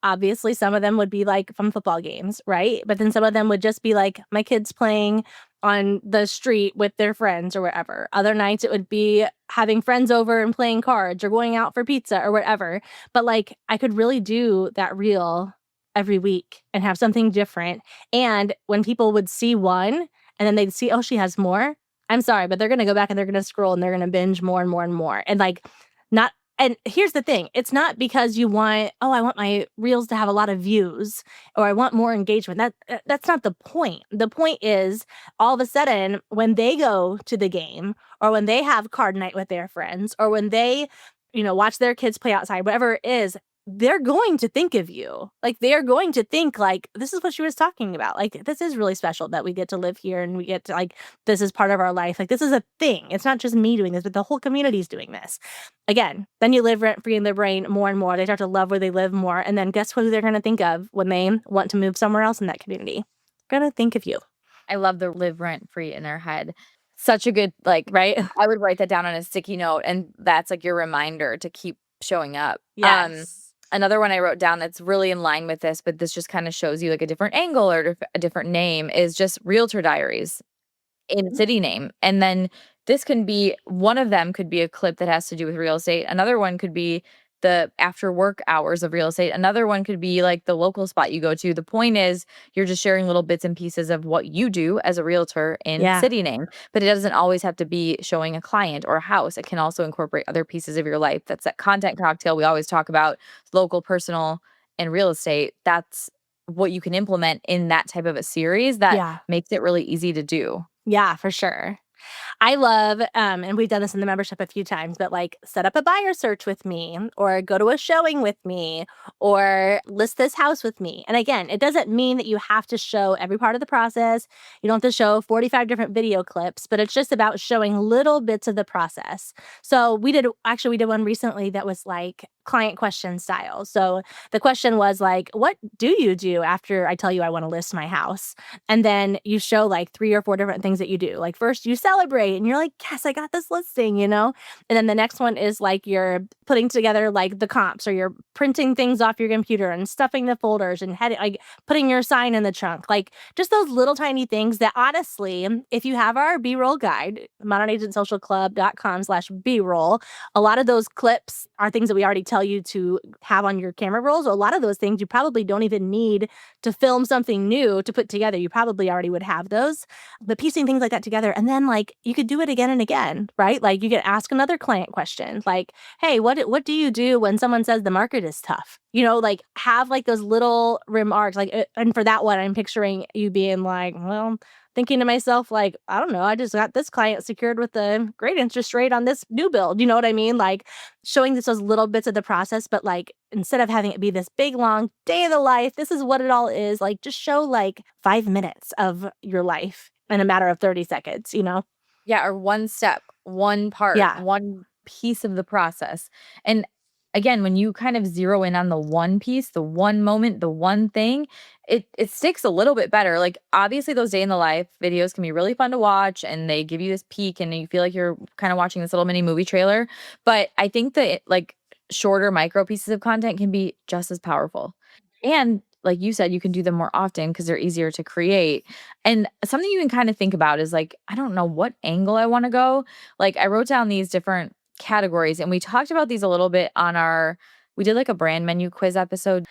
obviously some of them would be like from football games, right? But then some of them would just be like my kids playing on the street with their friends or whatever. Other nights it would be having friends over and playing cards or going out for pizza or whatever. But like I could really do that reel every week and have something different. And when people would see one and then they'd see, oh, she has more. I'm sorry, but they're going to go back and they're going to scroll and they're going to binge more and more and more. And like, not, and here's the thing, it's not because you want, oh, I want my reels to have a lot of views or I want more engagement. That's not the point. The point is all of a sudden when they go to the game or when they have card night with their friends or when they, watch their kids play outside, whatever it is, they're going to think of you. Like, they're going to think, like, this is what she was talking about. Like, this is really special that we get to live here and we get to, like, this is part of our life. Like, this is a thing. It's not just me doing this, but the whole community's doing this. Again, then you live rent free in their brain more and more. They start to love where they live more. And then guess who they're going to think of when they want to move somewhere else in that community? They're going to think of you, I love the live rent free in their head. Such a good, like, right? I would write that down on a sticky note, and that's, like, your reminder to keep showing up. Yes. Another one I wrote down that's really in line with this, but this just kinda shows you, like, a different angle or a different name is just realtor diaries in city name. And then this can be one of them could be a clip that has to do with real estate. Another one could be the after work hours of real estate. Another one could be like the local spot you go to. The point is you're just sharing little bits and pieces of what you do as a realtor in Yeah. city name, but it doesn't always have to be showing a client or a house. It can also incorporate other pieces of your life. That's that content cocktail we always talk about, local, personal, and real estate. That's what you can implement in that type of a series that Yeah. makes it really easy to do. Yeah, for sure. I love, and we've done this in the membership a few times, but like set up a buyer search with me or go to a showing with me or list this house with me. And again, it doesn't mean that you have to show every part of the process. You don't have to show 45 different video clips, but it's just about showing little bits of the process. So we did one recently that was like client question style. So the question was like, what do you do after I tell you I want to list my house? And then you show like 3 or 4 different things that you do. Like first you celebrate and you're like, yes, I got this listing. And then the next one is like you're putting together like the comps or you're printing things off your computer and stuffing the folders and like putting your sign in the trunk. Like just those little tiny things that honestly, if you have our B-roll guide, modernagentsocialclub.com/B-roll, a lot of those clips are things that we already tell you to have on your camera rolls. A lot of those things you probably don't even need to film something new to put together. You probably already would have those. But piecing things like that together, and then like you could do it again and again, right? Like you could ask another client question, like, "Hey, what do you do when someone says the market is tough?" Like have like those little remarks. Like, and for that one, I'm picturing you being like, "Well." Thinking to myself, like, I don't know, I just got this client secured with a great interest rate on this new build. You know what I mean? Like showing this those little bits of the process, but like instead of having it be this big long day of the life, this is what it all is. Like just show like 5 minutes of your life. in a matter of 30 seconds, you know? Yeah, or one step, one part, Yeah. one piece of the process. And again, when you kind of zero in on the one piece, the one moment, the one thing, it sticks a little bit better. Like obviously those day in the life videos can be really fun to watch and they give you this peek and you feel like you're kind of watching this little mini movie trailer, but I think that like shorter micro pieces of content can be just as powerful. And like you said, you can do them more often because they're easier to create. And something you can kind of think about is like, I don't know what angle I want to go. Like, I wrote down these different categories and we talked about these a little bit on we did like a brand menu quiz episode.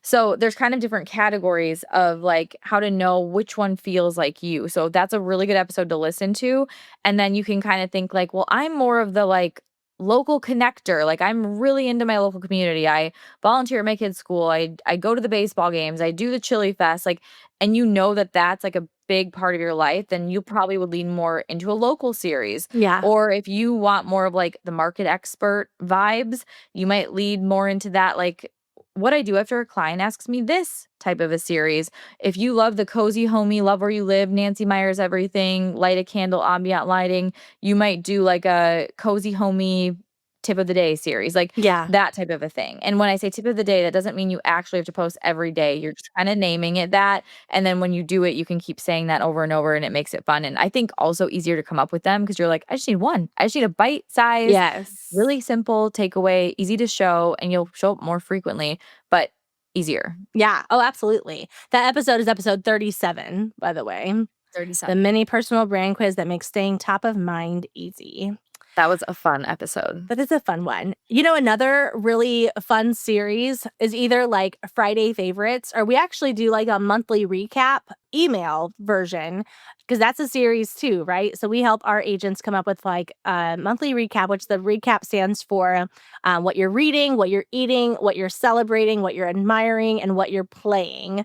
So there's kind of different categories of like how to know which one feels like you. So that's a really good episode to listen to. And then you can kind of think like, well, I'm more of the like local connector. Like I'm really into my local community. I volunteer at my kids' school. I go to the baseball games. I do the chili fest. Like, and you know that that's like a big part of your life, then you probably would lean more into a local series. Yeah. Or if you want more of like the market expert vibes, you might lead more into that like what I do after a client asks me this type of a series. If you love the cozy homey, love where you live, Nancy Meyer's everything, light a candle, ambient lighting, you might do like a cozy homey tip of the day series, like Yeah. that type of a thing. And when I say tip of the day, that doesn't mean you actually have to post every day. You're just kind of naming it that. And then when you do it, you can keep saying that over and over and it makes it fun. And I think also easier to come up with them because you're like, I just need one. I just need a bite size, Yes. really simple takeaway, easy to show, and you'll show up more frequently, but easier. Yeah. Oh, absolutely. That episode is episode 37, by the way. The 37. mini personal brand quiz that makes staying top of mind easy. That was a fun episode. That is a fun one. You know, another really fun series is either like Friday favorites, or we actually do like a monthly recap email version because that's a series too, right? So we help our agents come up with like a monthly recap, which the recap stands for what you're reading, what you're eating, what you're celebrating, what you're admiring, and what you're playing.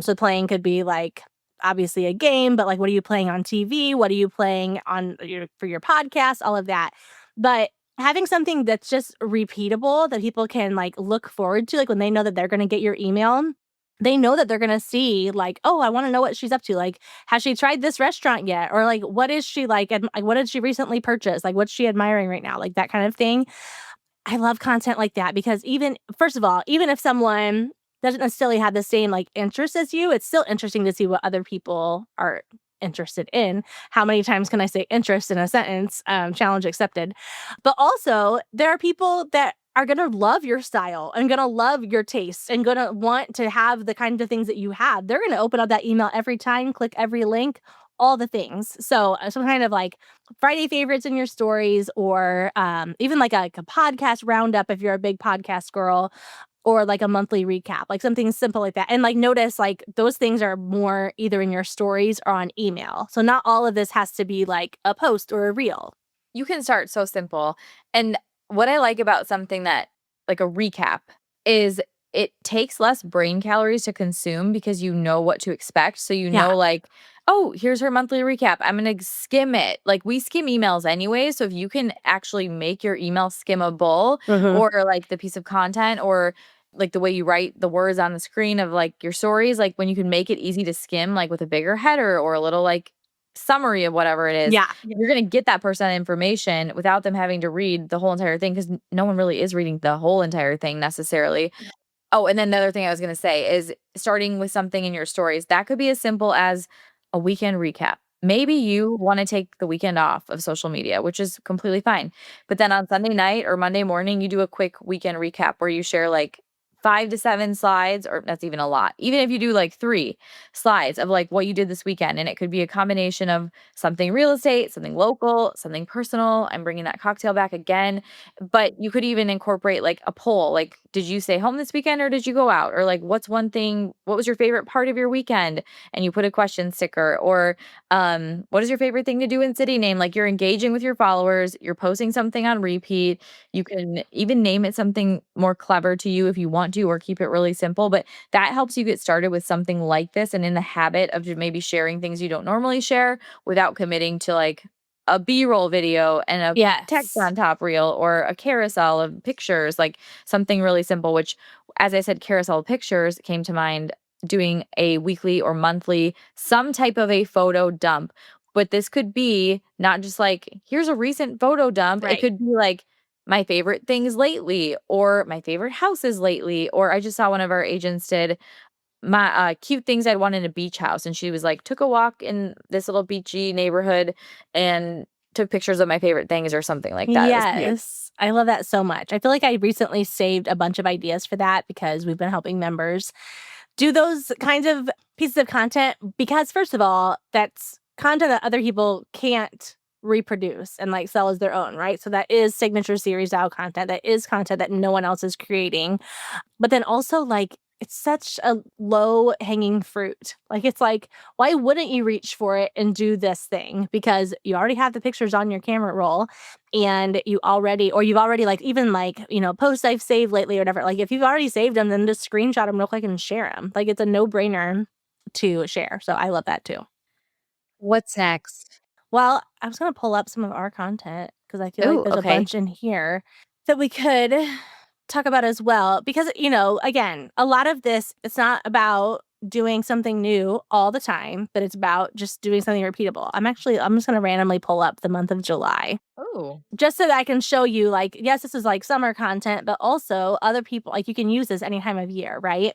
So playing could be like obviously a game, but like what are you playing on TV? What are you playing on for your podcast? All of that. But having something that's just repeatable that people can like look forward to, like when they know that they're going to get your email, they know that they're going to see like, oh, I want to know what she's up to. Like, has she tried this restaurant yet? Or like, what is she like? Like, what did she recently purchase? Like, what's she admiring right now? Like that kind of thing. I love content like that because even first of all, even if someone doesn't necessarily have the same like interest as you, it's still interesting to see what other people are interested in. How many times can I say interest in a sentence? Challenge accepted. But also, there are people that are going to love your style and going to love your taste and going to want to have the kind of things that you have. They're going to open up that email every time, click every link, all the things. So, some kind of like Friday favorites in your stories, or even like a podcast roundup if you're a big podcast girl, or like a monthly recap, like something simple like that. And like notice like those things are more either in your stories or on email. So not all of this has to be like a post or a reel. You can start so simple. And what I like about something that like a recap is it takes less brain calories to consume because you know what to expect. So you Yeah. know like, oh, here's her monthly recap. I'm going to skim it. Like we skim emails anyway, so if you can actually make your email skimmable Hmm. or like the piece of content or like the way you write the words on the screen of like your stories, like when you can make it easy to skim like with a bigger header or a little like summary of whatever it is, Yeah. you're going to get that person that information without them having to read the whole entire thing because no one really is reading the whole entire thing necessarily. Oh, and then the other thing I was going to say is starting with something in your stories that could be as simple as a weekend recap. Maybe you want to take the weekend off of social media, which is completely fine. But then on Sunday night or Monday morning, you do a quick weekend recap where you share like 5 to 7 slides, or that's even a lot. Even if you do like 3 slides of like what you did this weekend, and it could be a combination of something real estate, something local, something personal. I'm bringing that cocktail back again. But you could even incorporate like a poll, like, did you stay home this weekend or did you go out? Or like, what's one thing, what was your favorite part of your weekend? And you put a question sticker, or what is your favorite thing to do in city name? Like you're engaging with your followers, you're posting something on repeat. You can even name it something more clever to you if you want to, or keep it really simple. But that helps you get started with something like this and in the habit of just maybe sharing things you don't normally share without committing to like a B-roll video and a text Yes. on top reel or a carousel of pictures, like something really simple, which as I said, carousel pictures came to mind. doing a weekly or monthly, some type of a photo dump. But this could be not just like, here's a recent photo dump. It Right. could be like my favorite things lately, or my favorite houses lately. Or I just saw one of our agents did my cute things I'd want in a beach house. And she was like, took a walk in this little beachy neighborhood and took pictures of my favorite things or something like that. It was cute. Yes. I love that so much. I feel like I recently saved a bunch of ideas for that because we've been helping members do those kinds of pieces of content because, first of all, that's content that other people can't reproduce and like sell as their own, right? So that is signature series style content. That is content that no one else is creating. But then also, like, it's such a low hanging fruit. Like, it's like, why wouldn't you reach for it and do this thing? Because you already have the pictures on your camera roll and you've already, like, even like, posts I've saved lately or whatever. Like, if you've already saved them, then just screenshot them real quick and share them. Like, it's a no brainer to share. So I love that too. What's next? Well, I was going to pull up some of our content because I feel like Oh, there's a okay. bunch in here that we could talk about as well. Because, again, a lot of this, it's not about doing something new all the time, but it's about just doing something repeatable. I'm just going to randomly pull up the month of July Oh. just so that I can show you, like, yes, this is like summer content, but also other people, like, you can use this any time of year, right?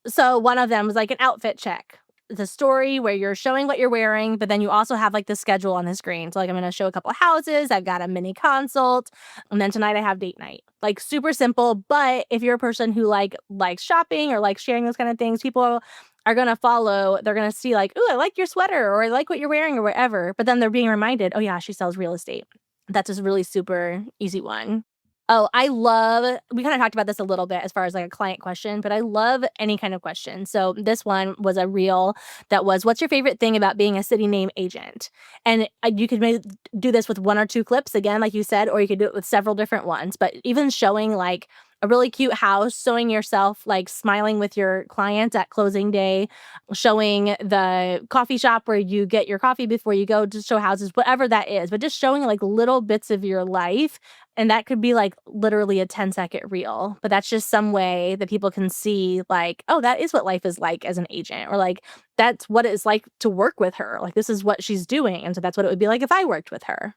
So one of them was like an outfit check. The story where you're showing what you're wearing, but then you also have like the schedule on the screen. So like I'm going to show a couple houses. I've got a mini consult, and then tonight I have date night. Like super simple, but if you're a person who likes shopping or like sharing those kind of things, people are going to follow. They're going to see like, "Ooh, I like your sweater," or "I like what you're wearing," or whatever. But then they're being reminded, "Oh yeah, she sells real estate." That's just a really super easy one. Oh, we kinda talked about this a little bit as far as, like, a client question, but I love any kind of question. So this one was a reel that was, "What's your favorite thing about being a city name agent?" And, you could do this with 1 or 2 clips, again, like you said, or you could do it with several different ones, but even showing, like, a really cute house, showing yourself, like, smiling with your clients at closing day, showing the coffee shop where you get your coffee before you go to show houses, whatever that is, but just showing, like, little bits of your life, and that could be, like, literally a 10-second reel, but that's just some way that people can see, like, "Oh, that is what life is like as an agent," or, like, "That's what it's like to work with her, like, this is what she's doing, and so that's what it would be like if I worked with her."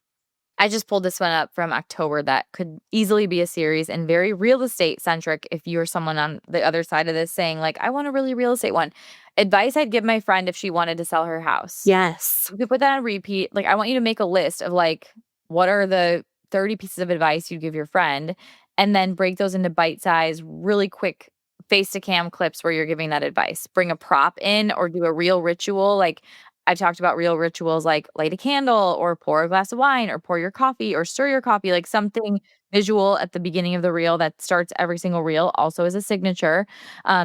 I just pulled this one up from October that could easily be a series and very real estate centric if you're someone on the other side of this saying, like, I want a really real estate one. Advice I'd give my friend if she wanted to sell her house. Yes. You could put that on repeat. Like, I want you to make a list of like, what are the 30 pieces of advice you'd give your friend, and then break those into bite size, really quick face to cam clips where you're giving that advice. Bring a prop in or do a real ritual. Like, I talked about real rituals like light a candle or pour a glass of wine or pour your coffee or stir your coffee, like something visual at the beginning of the reel that starts every single reel, also as a signature,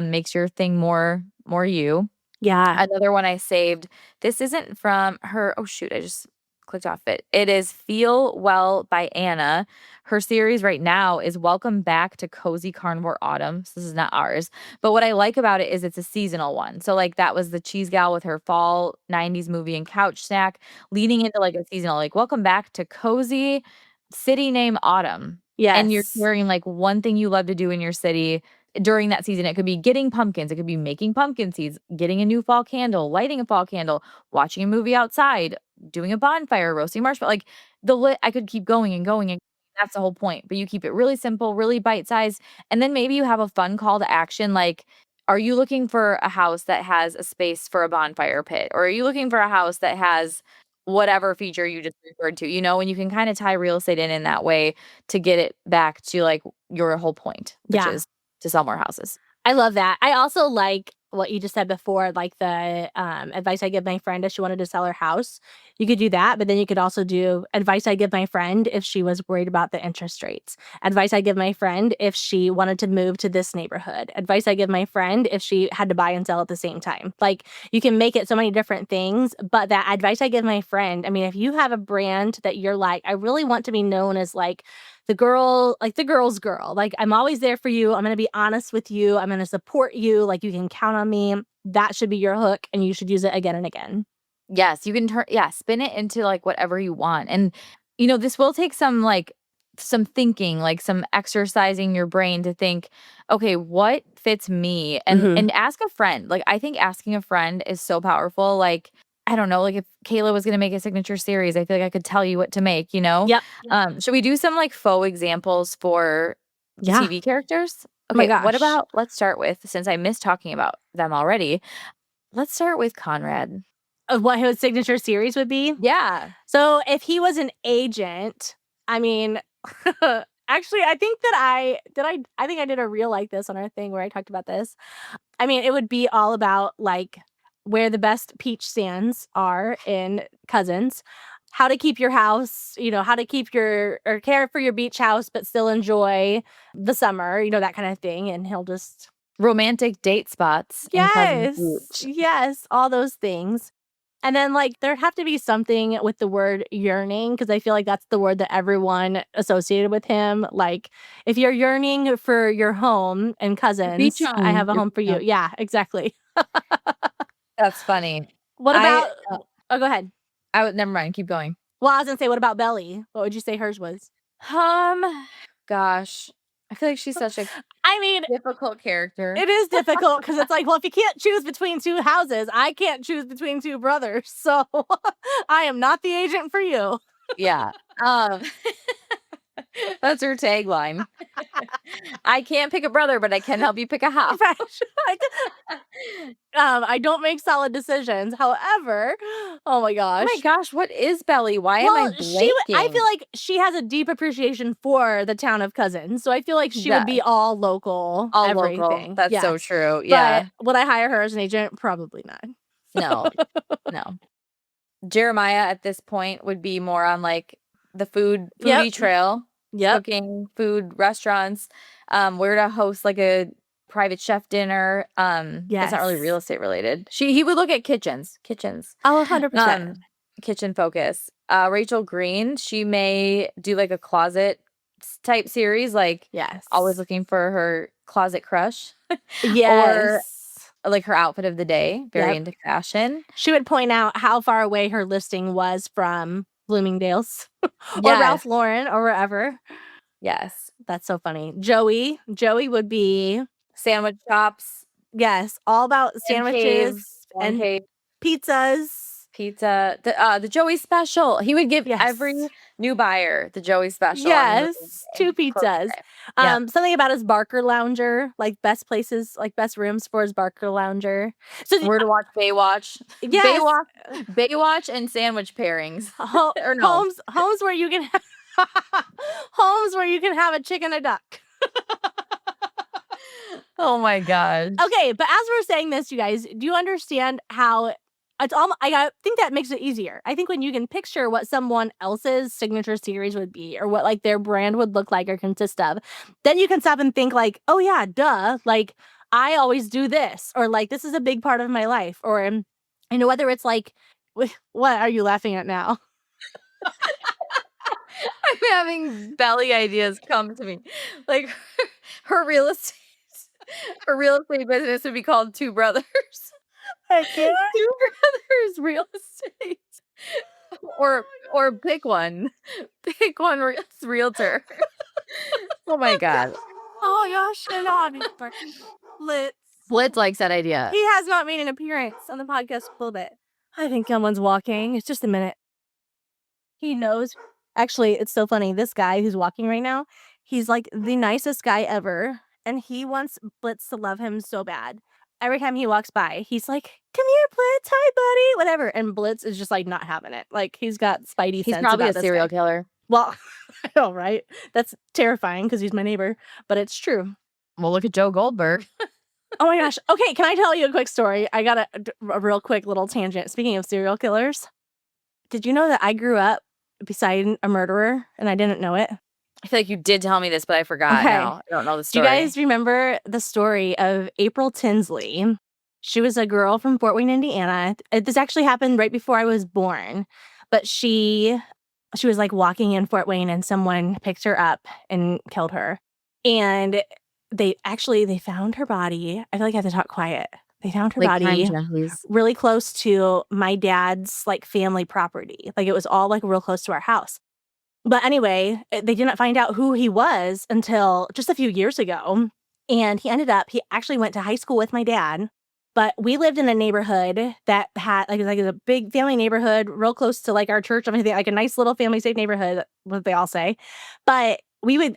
makes your thing more you. Yeah. Another one I saved, this isn't from her, oh shoot, I just clicked off it. It is Feel Well by Anna. Her series right now is Welcome Back to Cozy Carnivore Autumns. This is not ours. But what I like about it is it's a seasonal one. So like that was the cheese gal with her fall 90s movie and couch snack leading into like a seasonal, like Welcome Back to Cozy City Name Autumn. And you're Yes. sharing like one thing you love to do in your city during that season. It could be getting pumpkins, it could be making pumpkin seeds, getting a new fall candle, lighting a fall candle, watching a movie outside, doing a bonfire, roasting marshmallow. Like I could keep going and going, and that's the whole point. But you keep it really simple, really bite-sized, and then maybe you have a fun call to action like, are you looking for a house that has a space for a bonfire pit? Or are you looking for a house that has whatever feature you just referred to, and you can kind of tie real estate in that way to get it back to like your whole point, which Yeah. is to sell more houses. I love that. I also like what you just said before, like the advice I give my friend if she wanted to sell her house. You could do that, but then you could also do advice I give my friend if she was worried about the interest rates. Advice I give my friend if she wanted to move to this neighborhood. Advice I give my friend if she had to buy and sell at the same time. Like you can make it so many different things, but that advice I give my friend, I mean, if you have a brand that you're like, I really want to be known as like the girl, like the girl's girl. Like, I'm always there for you. I'm going to be honest with you. I'm going to support you. Like, you can count on me. That should be your hook, and you should use it again and again. Yes, you can spin it into like whatever you want. And this will take some like some thinking, like some exercising your brain to think, okay, what fits me? And ask a friend. Like I think asking a friend is so powerful. Like, I don't know, like if Kayla was gonna make a signature series, I feel like I could tell you what to make, you know? Yep. Should we do some like faux examples for Yeah. TV characters? Oh my Okay, what gosh. about let's start with, since I missed talking about them already, let's start with Conrad. Of what his signature series would be? Yeah. So if he was an agent, I mean, actually, I think that I think I did a reel like this on our thing where I talked about this. I mean, it would be all about like where the best peach stands are in Cousins, how to keep your house, how to keep your or care for your beach house, but still enjoy the summer, that kind of thing. And he'll just Romantic date spots in Cousins yes, Beach. yes, all those things. And then, like, there'd have to be something with the word yearning because I feel like that's the word that everyone associated with him. Like, if you're yearning for your home and Beach Cousins, I home. have a home for you. Yeah, exactly. That's funny. What I about oh, go ahead. I would never mind, keep going. Well, I was gonna say, what about Belly? What would you say hers was? Um, gosh, I feel like she's such a I mean, difficult character. it is difficult because it's like, well, if you can't choose between two houses, I can't choose between two brothers. So I am not the agent for you. Yeah. Um, that's her tagline. I can't pick a brother, but I can help you pick a house. I don't make solid decisions. However, oh my Oh gosh. my gosh, what is Belly? Why am I I feel blanking? like she has a deep appreciation for the town of Cousins. So I feel like she would be Yes. all local, All local. everything. That's so Yes. true. But Yeah. would I hire her as an agent? Probably not. No. No. Jeremiah at this point would be more on like the foodie Yep. trail, Yep. cooking, food, restaurants, where to host like a private chef dinner. That's not really Yes. real estate related. He would look at kitchens. Oh, 100%. Kitchen focus. Rachel Green, she may do like a closet type series, like Yes. always looking for her closet crush. Yes. Or like her outfit of the day, very Yep. into fashion. She would point out how far away her listing was from Bloomingdale's or Yes. Ralph Lauren or wherever. Yes. That's so funny. Joey would be Sandwich shops, yes, all about sandwiches and cave, pizzas. pizza, the Joey special. He would give Yes. every new buyer the Joey special. Yes, 2 pizzas. Yeah. Something about his Barker lounger, like best places, like best rooms for his Barker lounger. So Where to watch Baywatch. yes. Baywatch and sandwich pairings. Or no. Homes where you can homes where you can have a chicken and a duck. Oh my gosh. Okay, but as we're saying this, you guys, do you understand how it's all I think that makes it easier. I think when you can picture what someone else's signature series would be or what like their brand would look like or consist of, then you can stop and think like, oh yeah, duh. Like I always do this, or like this is a big part of my life, or whether it's like, what are you laughing at now? I'm having belly ideas come to me. Like her real estate business would be called Two Brothers. I can't. Two Brothers Real Estate. Or pick one. Pick one realtor. Oh my god. Oh gosh, Blitz likes that idea. He has not made an appearance on the podcast a little bit. I think someone's walking. It's just a minute. He knows. Actually, it's so funny. This guy who's walking right now, he's like the nicest guy ever. And he wants Blitz to love him so bad. Every time he walks by, he's like, come here, Blitz. Hi, buddy. Whatever. And Blitz is just like not having it. Like he's got spidey He's sense probably about a this serial guy. killer. Well, I know, right? That's terrifying because he's my neighbor, but it's true. Well, look at Joe Goldberg. Oh my gosh. Okay, can I tell you a quick story? I got a real quick little tangent. Speaking of serial killers, did you know that I grew up beside a murderer and I didn't know it? I feel like you did tell me this, but I forgot now. I don't know the Do story. you guys remember the story of April Tinsley? She was a girl from Fort Wayne, Indiana. This actually happened right before I was born, but she was like walking in Fort Wayne and someone picked her up and killed her. And they found her body. I feel like I have to talk quiet. They found her body really close to my dad's like family property. Like it was all like real close to our house. But anyway, they didn't find out who he was until just a few years ago. And he actually went to high school with my dad. But we lived in a neighborhood that had like a big family neighborhood, real close to like our church, everything, like a nice little family safe neighborhood, what they all say. But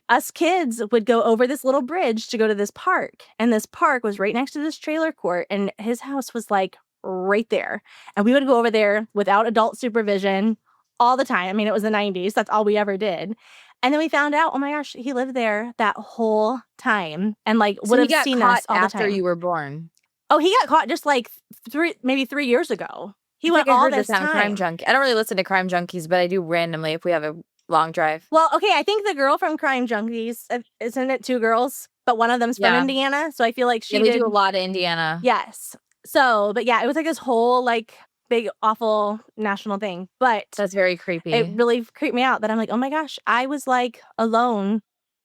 us kids would go over this little bridge to go to this park. And this park was right next to this trailer court. And his house was like right there. And we would go over there without adult supervision all the time. I mean, it was the 90s. That's all we ever did. And then we found out, oh my gosh, he lived there that whole time and like So would he have got seen caught us all the after time. you were born. Oh, he got caught just like maybe 3 years ago. He went I all heard this this on Crime time. Junkie. I don't really listen to Crime Junkies, but I do randomly if we have a long drive. Well, okay, I think the girl from Crime Junkies, isn't it 2 girls? But one of them's from Indiana, so I feel like they do a lot of Indiana. Yes. So, but yeah, it was like this whole like big awful national thing. But That's very creepy. it really creeped me out that I'm like, oh my gosh, I was like alone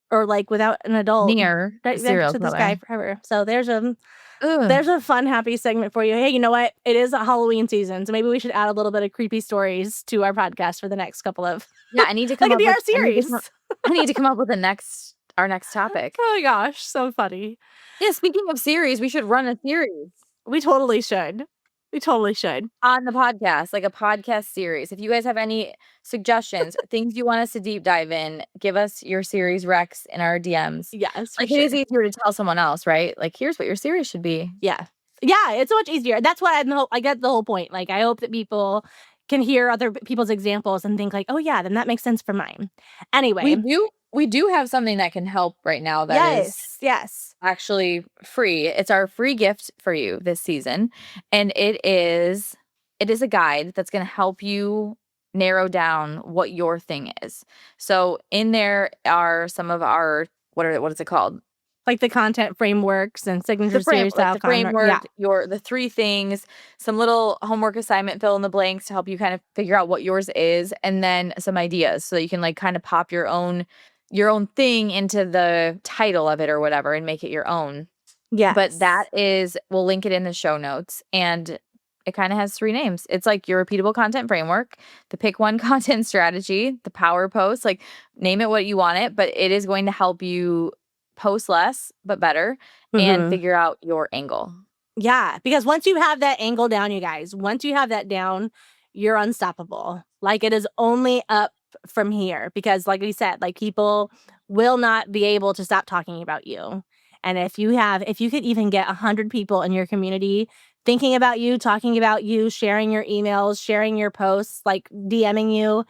or like without an adult Near a next serial to this killer. guy forever. So there's a fun, happy segment for you. Hey, you know what? It is a Halloween season, so maybe we should add a little bit of creepy stories to our podcast for the next couple of. Yeah, I need to come That up could be with our series. I need to come up with our next topic. Oh my gosh, so funny. Yeah, speaking of series, we should run a series. We totally should. We totally should. On the podcast, like a podcast series. If you guys have any suggestions, things you want us to deep dive in, give us your series recs in our DMs. Yes, like it is easier to tell someone else, right? Like, here's what your series should be. Yeah. Yeah, it's so much easier. That's what I get the whole point. Like, I hope that people can hear other people's examples and think like, oh yeah, then that makes sense for mine. Anyway. We do have something that can help right now that is actually free. It's our free gift for you this season. And it is a guide that's going to help you narrow down what your thing is. So in there are some of our, what is it called? Like the content frameworks and signature series style the framework, the 3 things, some little homework assignment fill in the blanks to help you kind of figure out what yours is, and then some ideas so that you can like kind of pop your own thing into the title of it or whatever and make it your own. Yeah. But we'll link it in the show notes, and it kind of has 3 names. It's like your repeatable content framework, the pick one content strategy, the power post, like name it what you want it, but it is going to help you post less but better and figure out your angle. Yeah, because once you have that angle down, you guys, you're unstoppable. Like it is only up from here because like we said, like people will not be able to stop talking about you. And if you could even get 100 people in your community thinking about you, talking about you, sharing your emails, sharing your posts, like DMing you,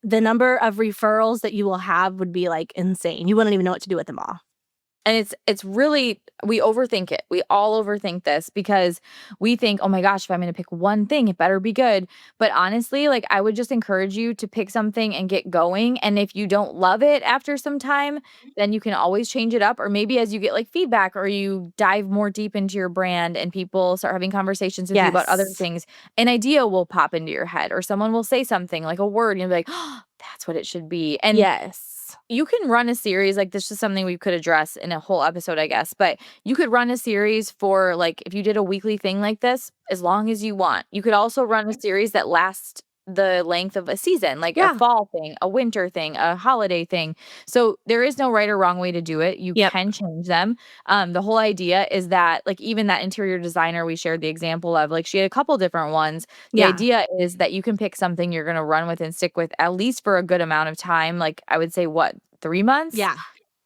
the number of referrals that you will have would be like insane. You wouldn't even know what to do with them all. And it's really, we overthink it. We all overthink this because we think, oh my gosh, if I'm going to pick one thing, it better be good. But honestly, like I would just encourage you to pick something and get going. And if you don't love it after some time, then you can always change it up. Or maybe as you get like feedback or you dive more deep into your brand and people start having conversations with you about other things, an idea will pop into your head or someone will say something like a word and you'll be like, oh, that's what it should be. And you can run a series, like this is something we could address in a whole episode, I guess, but you could run a series for like, if you did a weekly thing like this, as long as you want. You could also run a series that lasts the length of a season, like a fall thing, a winter thing, a holiday thing. So there is no right or wrong way to do it. You can change them. The whole idea is that like even that interior designer we shared the example of, like she had a couple different ones. The idea is that you can pick something you're going to run with and stick with at least for a good amount of time. Like I would say 3 months? Yeah.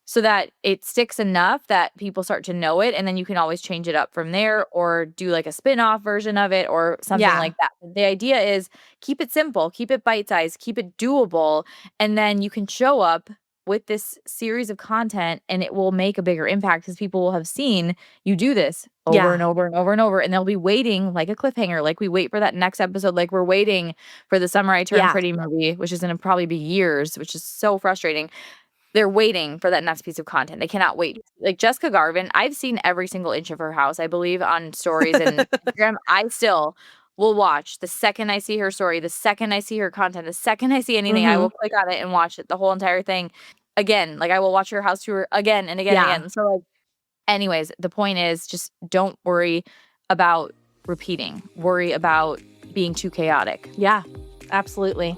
So that it sticks enough that people start to know it, and then you can always change it up from there or do like a spin-off version of it or something like that. The idea is keep it simple, keep it bite-sized, keep it doable, and then you can show up with this series of content and it will make a bigger impact because people will have seen you do this over and over and over and over, and they'll be waiting like a cliffhanger, like we wait for that next episode, like we're waiting for the Summer I Turned Pretty movie, which is going to probably be years, which is so frustrating. They're waiting for that next piece of content. They cannot wait. Like Jessica Garvin, I've seen every single inch of her house, I believe, on stories and Instagram. I still will watch the second I see her story, the second I see her content, the second I see anything, I will click on it and watch it, the whole entire thing. Again, like I will watch her house tour again and again and again. So like, anyways, the point is just don't worry about repeating. Worry about being too chaotic. Yeah, absolutely.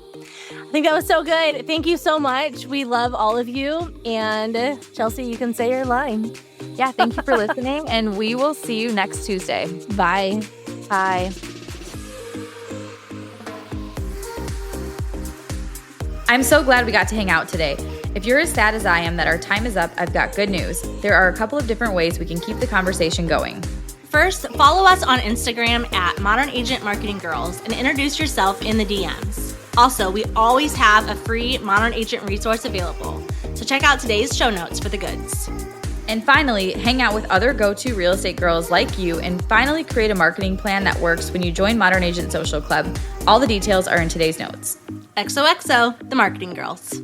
I think that was so good. Thank you so much. We love all of you. And Chelsea, you can say your line. Yeah, thank you for listening, and we will see you next Tuesday. Bye. Bye. I'm so glad we got to hang out today. If you're as sad as I am that our time is up, I've got good news. There are a couple of different ways we can keep the conversation going. First, follow us on Instagram at Modern Agent Marketing Girls and introduce yourself in the DMs. Also, we always have a free Modern Agent resource available, so check out today's show notes for the goods. And finally, hang out with other go-to real estate girls like you and finally create a marketing plan that works when you join Modern Agent Social Club. All the details are in today's notes. XOXO, the Marketing Girls.